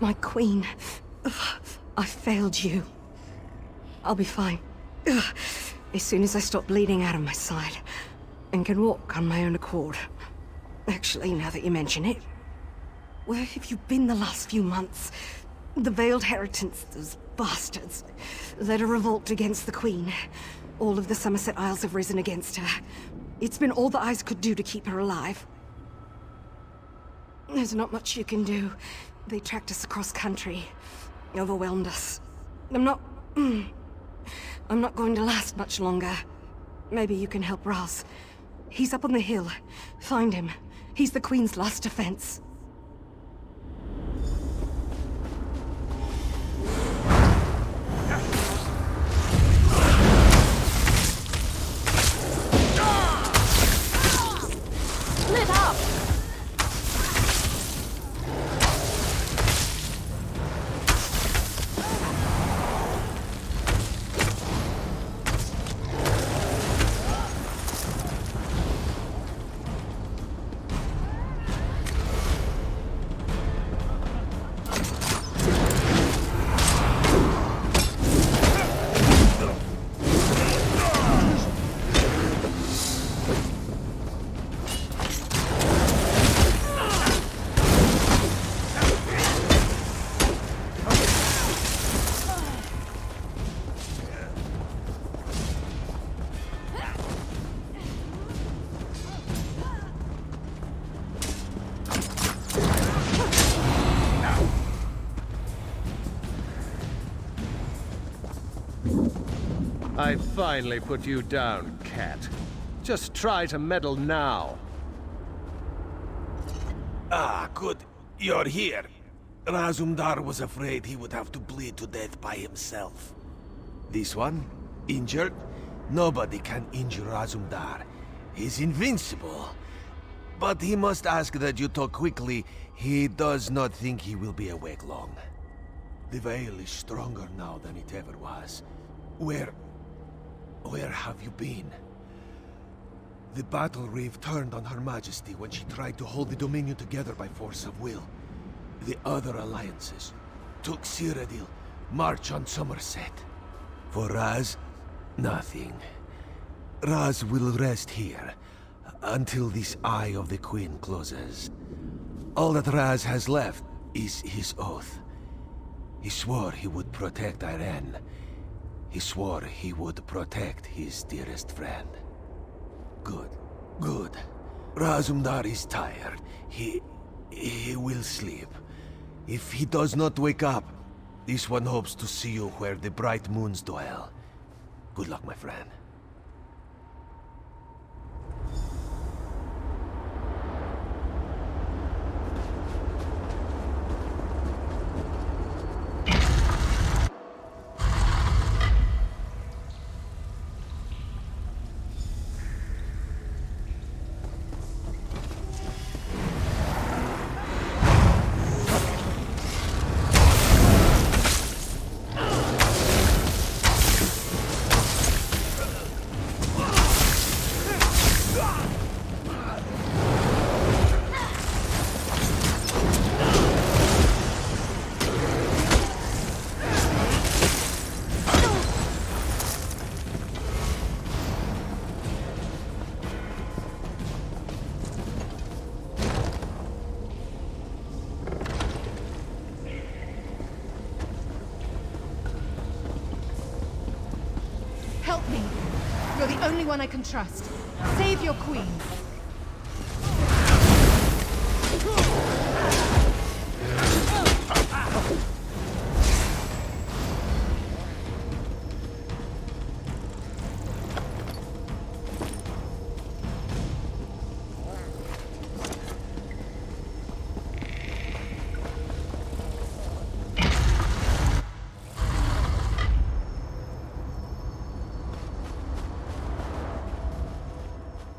My queen. I failed you. I'll be fine. As soon as I stop bleeding out of my side and can walk on my own accord. Actually, now that you mention it, where have you been the last few months? The Veiled Heritants, those bastards, led a revolt against the Queen. All of the Somerset Isles have risen against her. It's been all the eyes could do to keep her alive. There's not much you can do. They tracked us across country, overwhelmed us. I'm not going to last much longer. Maybe you can help Raz. He's up on the hill. Find him. He's the Queen's last defense. Split up! I finally put you down, cat. Just try to meddle now. Ah, good. You're here. Razumdar was afraid he would have to bleed to death by himself. This one? Injured? Nobody can injure Razumdar. He's invincible. But he must ask that you talk quickly. He does not think he will be awake long. The veil is stronger now than it ever was. Where have you been? The battle reeve turned on Her Majesty when she tried to hold the Dominion together by force of will. The other alliances took Cyrodiil, march on Somerset. For Raz, nothing. Raz will rest here until this Eye of the Queen closes. All that Raz has left is his oath. He swore he would protect Iran. He swore he would protect his dearest friend. Good, good. Razumdar is tired. He will sleep. If he does not wake up, this one hopes to see you where the bright moons dwell. Good luck, my friend. Help me. You're the only one I can trust. Save your queen.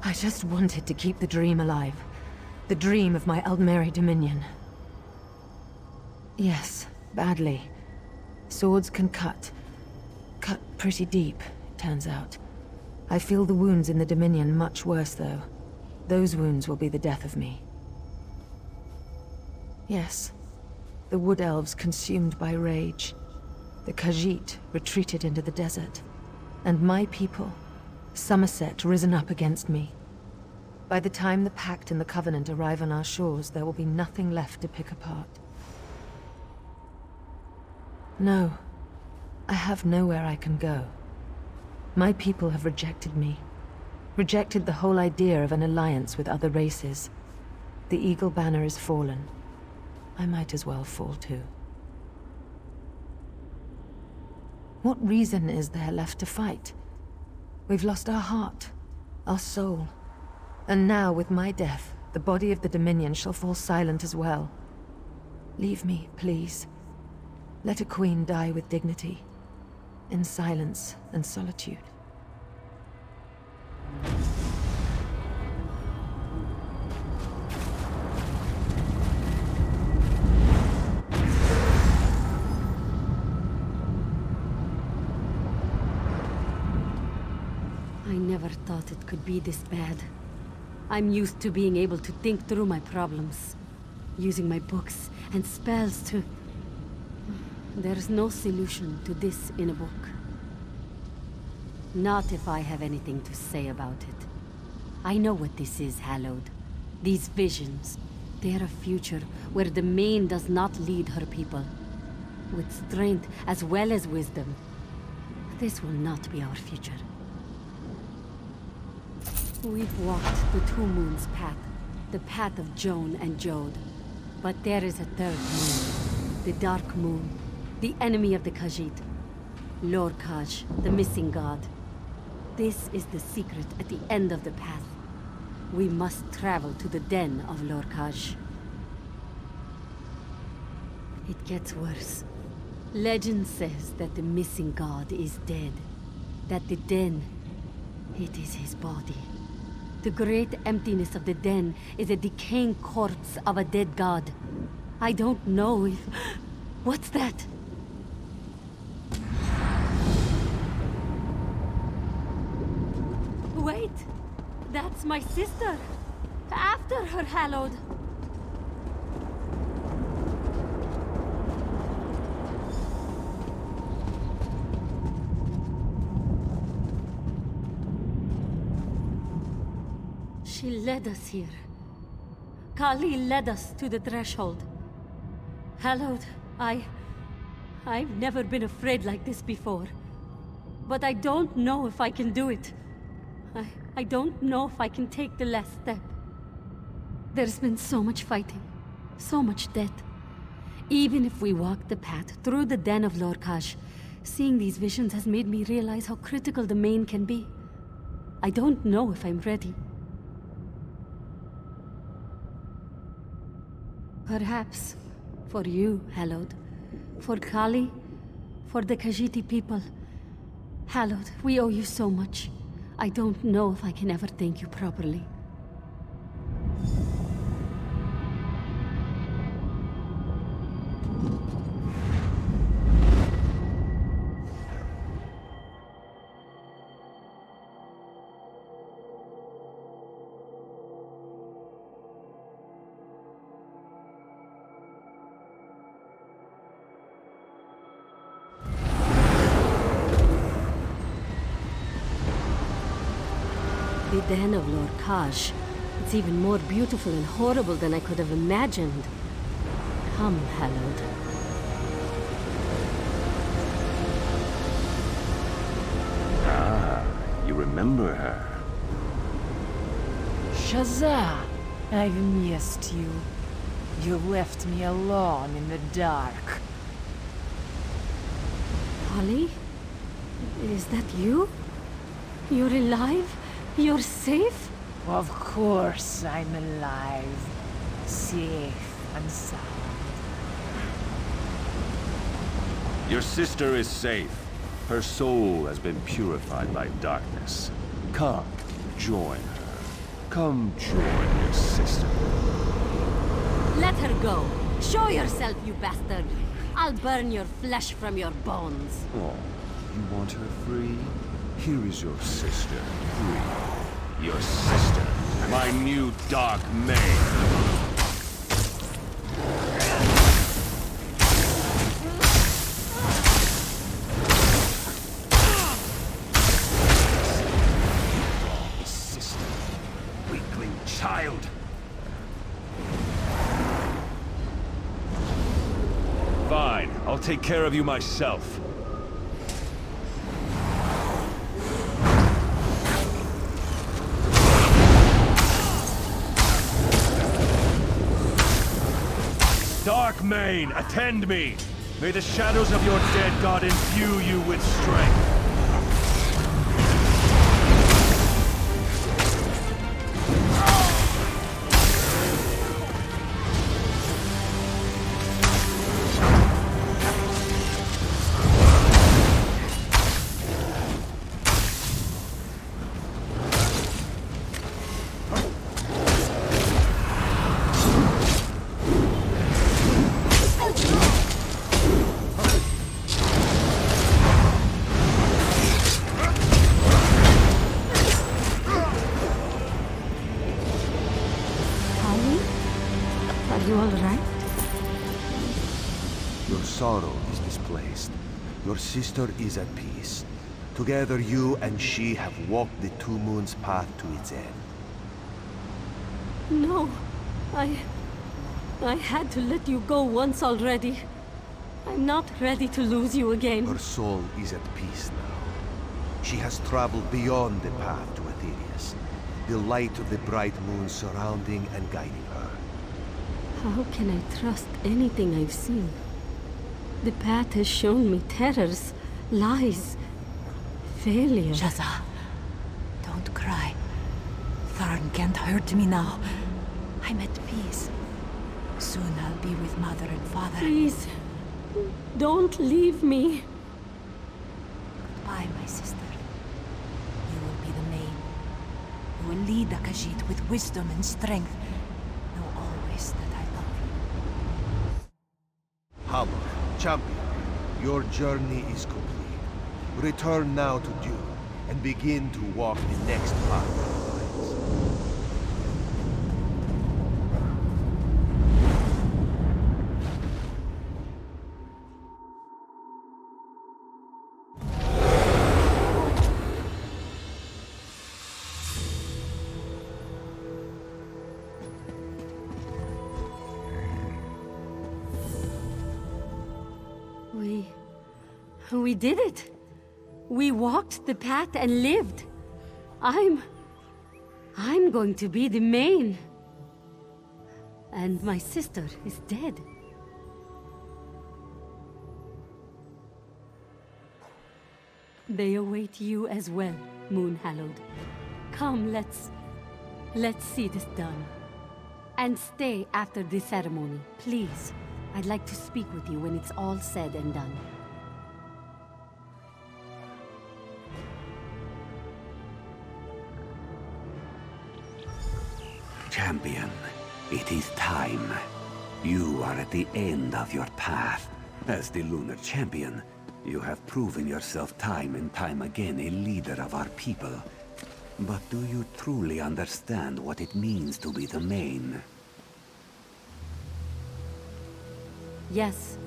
I just wanted to keep the dream alive. The dream of my Aldmeri Dominion. Yes, badly. Swords can cut. Cut pretty deep, it turns out. I feel the wounds in the Dominion much worse, though. Those wounds will be the death of me. Yes, the Wood Elves consumed by rage. The Khajiit retreated into the desert. And my people, Somerset, risen up against me. By the time the Pact and the Covenant arrive on our shores, there will be nothing left to pick apart. No, I have nowhere I can go. My people have rejected me. Rejected the whole idea of an alliance with other races. The Eagle Banner is fallen. I might as well fall too. What reason is there left to fight? We've lost our heart, our soul. And now, with my death, the body of the Dominion shall fall silent as well. Leave me, please. Let a queen die with dignity, in silence and solitude. I never thought it could be this bad. I'm used to being able to think through my problems, using my books and spells to... There's no solution to this in a book. Not if I have anything to say about it. I know what this is, Hallowed. These visions, they're a future where the Main does not lead her people. With strength as well as wisdom. This will not be our future. We've walked the Two Moons path, the path of Joan and Jode. But there is a third moon, the Dark Moon, the enemy of the Khajiit. Lorkhaj, the missing god. This is the secret at the end of the path. We must travel to the den of Lorkhaj. It gets worse. Legend says that the missing god is dead. That the den, it is his body. The great emptiness of the den is a decaying corpse of a dead god. I don't know if... What's that? Wait! That's my sister! After her, Hallowed! She led us here. Kali led us to the threshold. Hallowed, I've never been afraid like this before. But I don't know if I can do it. I don't know if I can take the last step. There's been so much fighting, so much death. Even if we walk the path through the den of Lorkhaj, seeing these visions has made me realize how critical the Main can be. I don't know if I'm ready. Perhaps, for you, Hallowed, for Kali, for the Khajiiti people. Hallowed, we owe you so much. I don't know if I can ever thank you properly. The den of Lorkhaj. It's even more beautiful and horrible than I could have imagined. Come, Hallowed. Ah, you remember her. Shazza, I've missed you. You left me alone in the dark. Kali? Is that you? You're alive? You're safe? Of course I'm alive. Safe and sound. Your sister is safe. Her soul has been purified by darkness. Come, join her. Come join your sister. Let her go. Show yourself, you bastard. I'll burn your flesh from your bones. Oh, you want her free? Here is your sister, free. Your sister, my new Dark Maid. Sister, weakling child. Fine, I'll take care of you myself. Dark Mane, attend me! May the shadows of your dead god imbue you with strength. Are you all right? Your sorrow is misplaced. Your sister is at peace. Together you and she have walked the Two Moons path to its end. No. I had to let you go once already. I'm not ready to lose you again. Her soul is at peace now. She has traveled beyond the path to Aetherius, the light of the bright moon surrounding and guiding her. How can I trust anything I've seen? The path has shown me terrors, lies, failure. Shaza, don't cry. Tharn can't hurt me now. I'm at peace. Soon I'll be with Mother and Father. Please, don't leave me. Goodbye, my sister. You will be the main. You will lead the Khajiit with wisdom and strength. Know always that I love you. Halor, champion, your journey is complete. Return now to Dune and begin to walk the next path of lives. We did it. We walked the path and lived. I'm going to be the main. And my sister is dead. They await you as well, Moon Hallowed. Come, let's see this done. And stay after the ceremony, please. I'd like to speak with you when it's all said and done. Champion, it is time. You are at the end of your path. As the Lunar Champion, you have proven yourself time and time again a leader of our people. But do you truly understand what it means to be the main? Yes,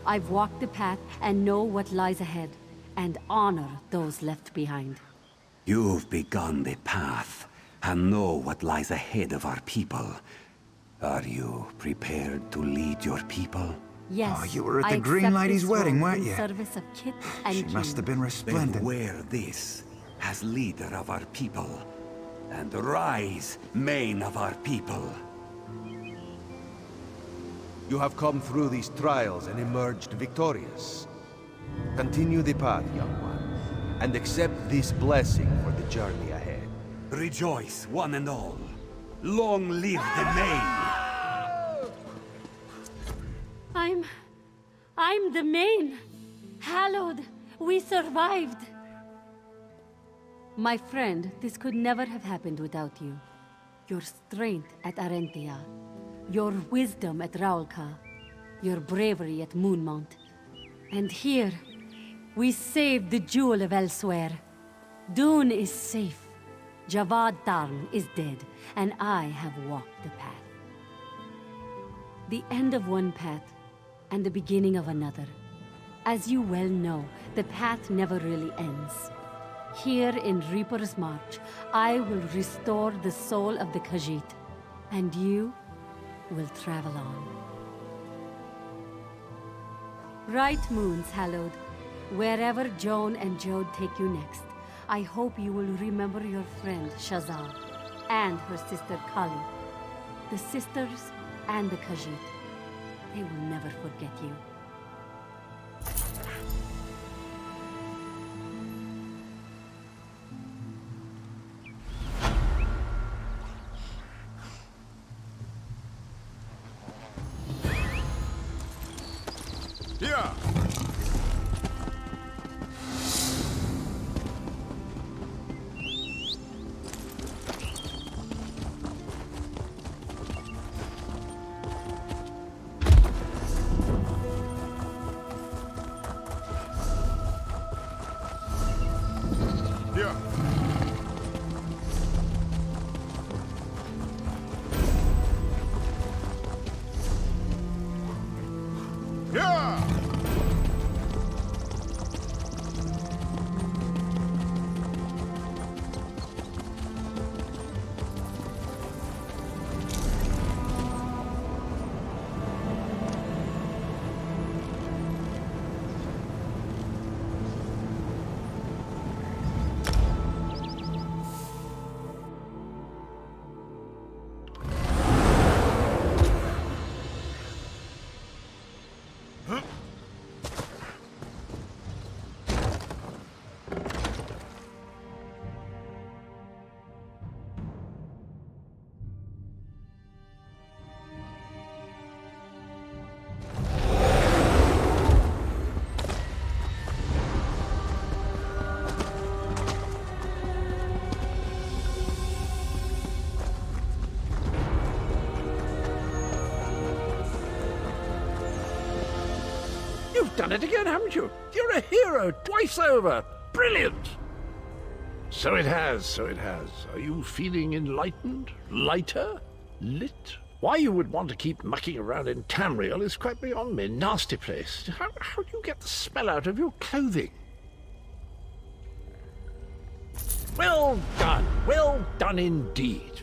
I've walked the path and know what lies ahead, and honor those left behind. You've begun the path, and know what lies ahead of our people. Are you prepared to lead your people? Yes. Oh, you were at the Green Lady's wedding, weren't you? Service of Kit and She King. must have been resplendent. Then wear this as leader of our people, and rise, main of our people. You have come through these trials and emerged victorious. Continue the path, young one, and accept this blessing for the journey ahead. Rejoice, one and all. Long live the main! I'm the main. Hallowed, we survived. My friend, this could never have happened without you. Your strength at Arentia, your wisdom at Raulka, your bravery at Moonmount. And here, we saved the jewel of Elsewhere. Dune is safe. Javad Tarn is dead, and I have walked the path. The end of one path, and the beginning of another. As you well know, the path never really ends. Here in Reaper's March, I will restore the soul of the Khajiit, and you will travel on. Right moons, Hallowed. Wherever Joan and Jode take you next, I hope you will remember your friend Shazar and her sister Kali, the sisters and the Khajiit. They will never forget you. Yeah. done it again, haven't you? You're a hero twice over. Brilliant! So it has, so it has. Are you feeling enlightened? Lighter? Lit? Why you would want to keep mucking around in Tamriel is quite beyond me. Nasty place. How do you get the smell out of your clothing? Well done indeed.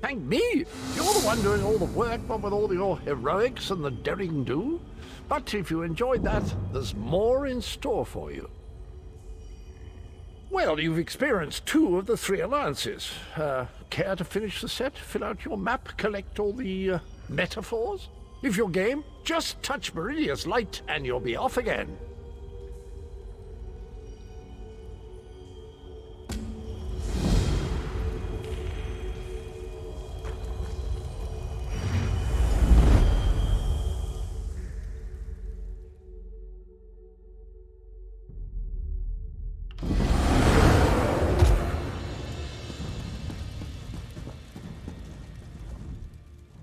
Thank me. You're the one doing all the work, what with all your heroics and the daring do. But if you enjoyed that, there's more in store for you. Well, you've experienced 2 of the 3 alliances. Care to finish the set? Fill out your map? Collect all the metaphors? If you're game, just touch Meridia's light and you'll be off again.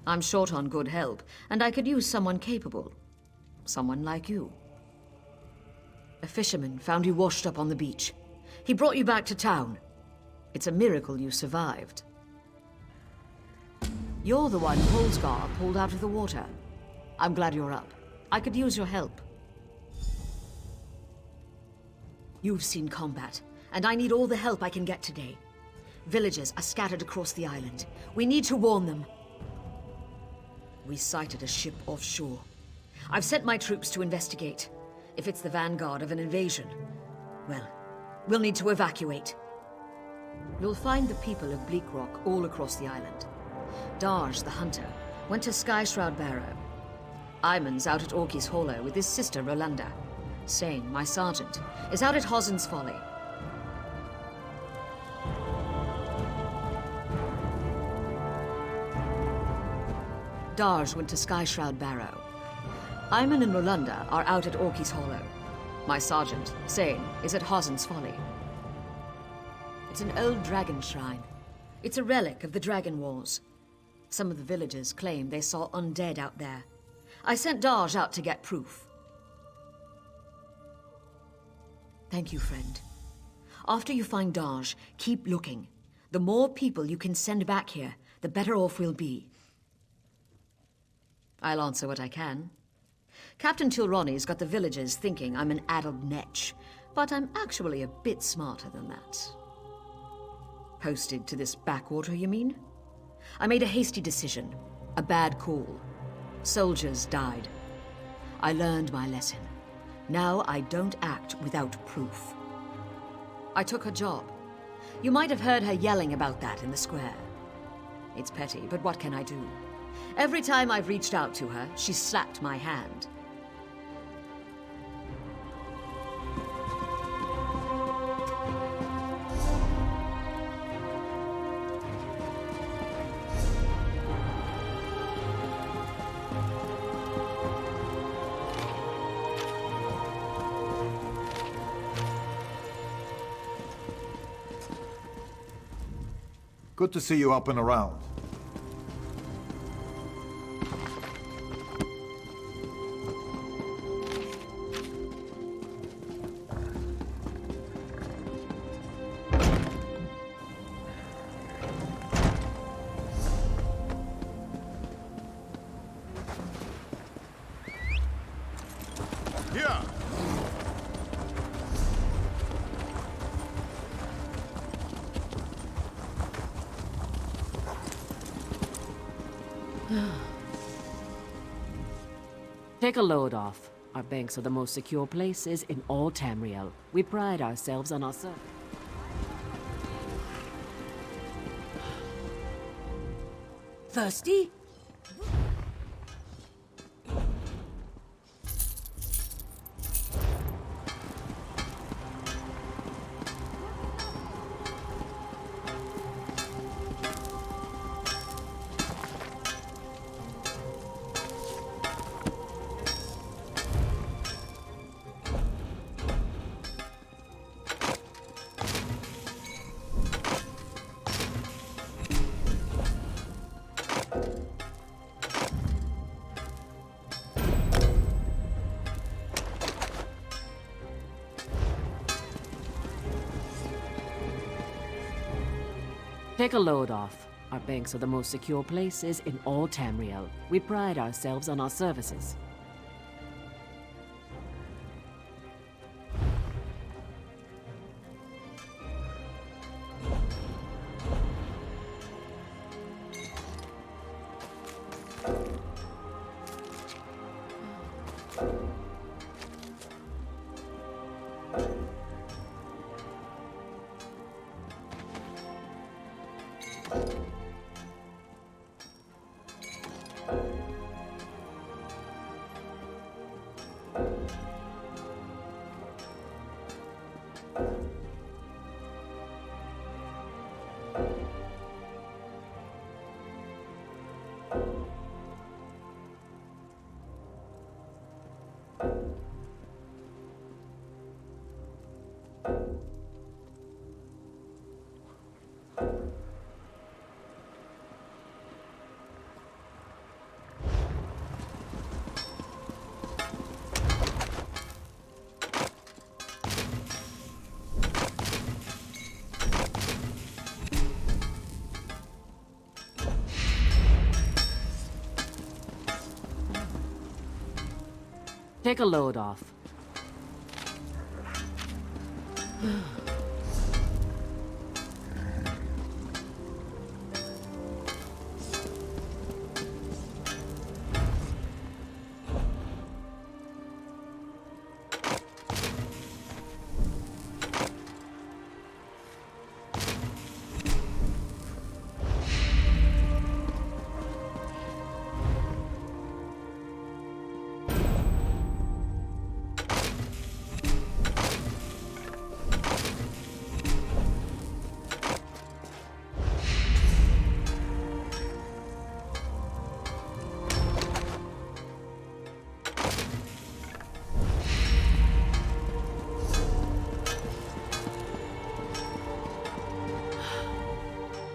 I'm short on good help, and I could use someone capable. Someone like you. A fisherman found you washed up on the beach. He brought you back to town. It's a miracle you survived. You're the one Holsgar pulled out of the water. I'm glad you're up. I could use your help. You've seen combat, and I need all the help I can get today. Villagers are scattered across the island. We need to warn them. We sighted a ship offshore. I've sent my troops to investigate. If it's the vanguard of an invasion, well, we'll need to evacuate. You'll find the people of Bleakrock all across the island. Darge, the hunter, went to Skyshroud Barrow. Iman's out at Orky's Hollow with his sister Rolanda. Sane, my sergeant, is out at Hossen's Folly. Darge went to Skyshroud Barrow. Iman and Rolanda are out at Orky's Hollow. My sergeant, Sane, is at Hossen's Folly. It's an old dragon shrine. It's a relic of the Dragon Wars. Some of the villagers claim they saw undead out there. I sent Darge out to get proof. Thank you, friend. After you find Darge, keep looking. The more people you can send back here, the better off we'll be. I'll answer what I can. Captain Tilronni's got the villagers thinking I'm an addled netch, but I'm actually a bit smarter than that. Posted to this backwater, you mean? I made a hasty decision. A bad call. Soldiers died. I learned my lesson. Now I don't act without proof. I took her job. You might have heard her yelling about that in the square. It's petty, but what can I do? Every time I've reached out to her, she's slapped my hand. Good to see you up and around. Take a load off. Our banks are the most secure places in all Tamriel. We pride ourselves on our service. Thirsty? Take a load off. Our banks are the most secure places in all Tamriel. We pride ourselves on our services. Take a load off.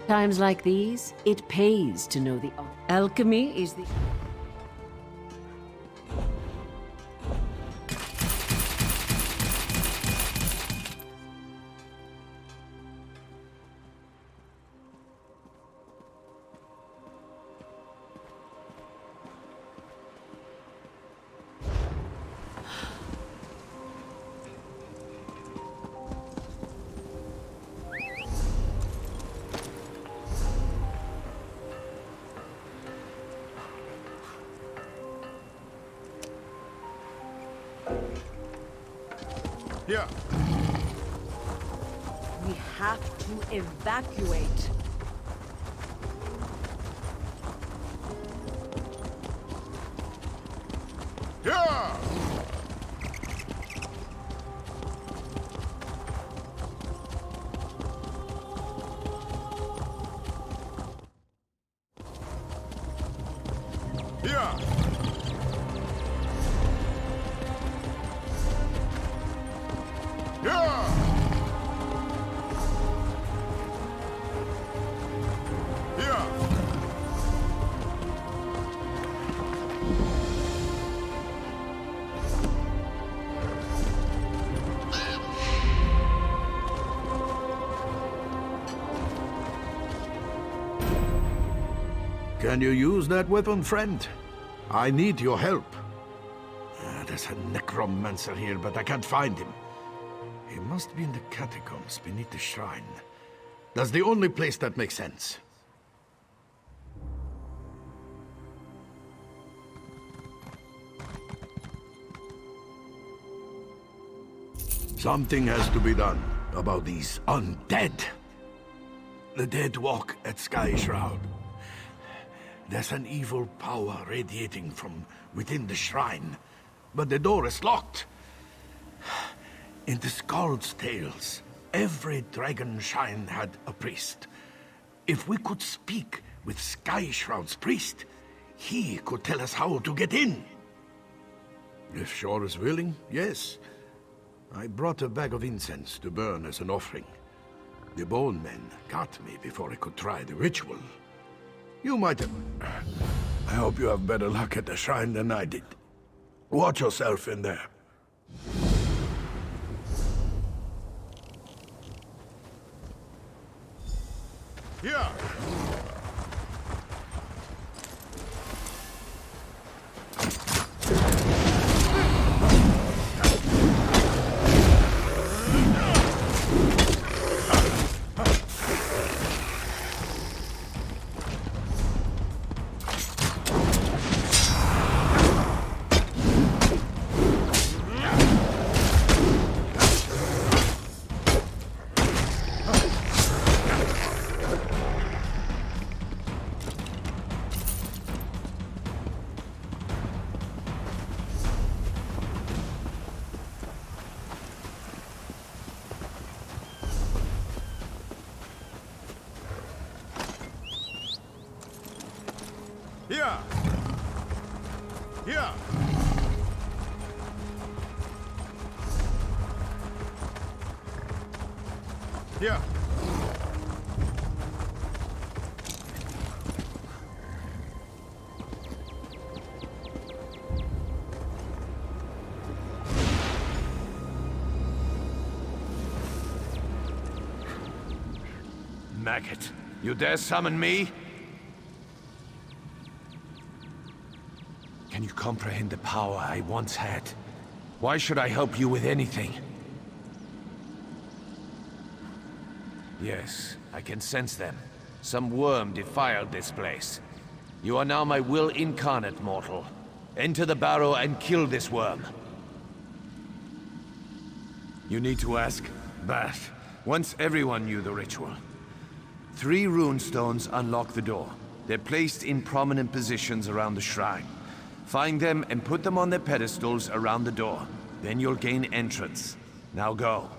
Times like these, it pays to know the art. Alchemy is the... Yeah. We have to evacuate. Yeah. Yeah. Yeah! Yeah! Can you use that weapon, friend? I need your help. There's a necromancer here, but I can't find him. He must be in the catacombs beneath the shrine. That's the only place that makes sense. Something has to be done about these undead. The dead walk at Sky Shroud. There's an evil power radiating from within the shrine, but the door is locked. In the Skald's tales, every dragon shrine had a priest. If we could speak with Sky Shroud's priest, he could tell us how to get in. If Shore is willing, yes. I brought a bag of incense to burn as an offering. The bone men got me before I could try the ritual. You might have... I hope you have better luck at the shrine than I did. Watch yourself in there. Here! Here! Here! Here! Maggot, you dare summon me? Can you comprehend the power I once had? Why should I help you with anything? Yes, I can sense them. Some worm defiled this place. You are now my will incarnate, mortal. Enter the barrow and kill this worm. You need to ask that. Once everyone knew the ritual. 3 rune stones unlock the door. They're placed in prominent positions around the shrine. Find them and put them on their pedestals around the door. Then you'll gain entrance. Now go.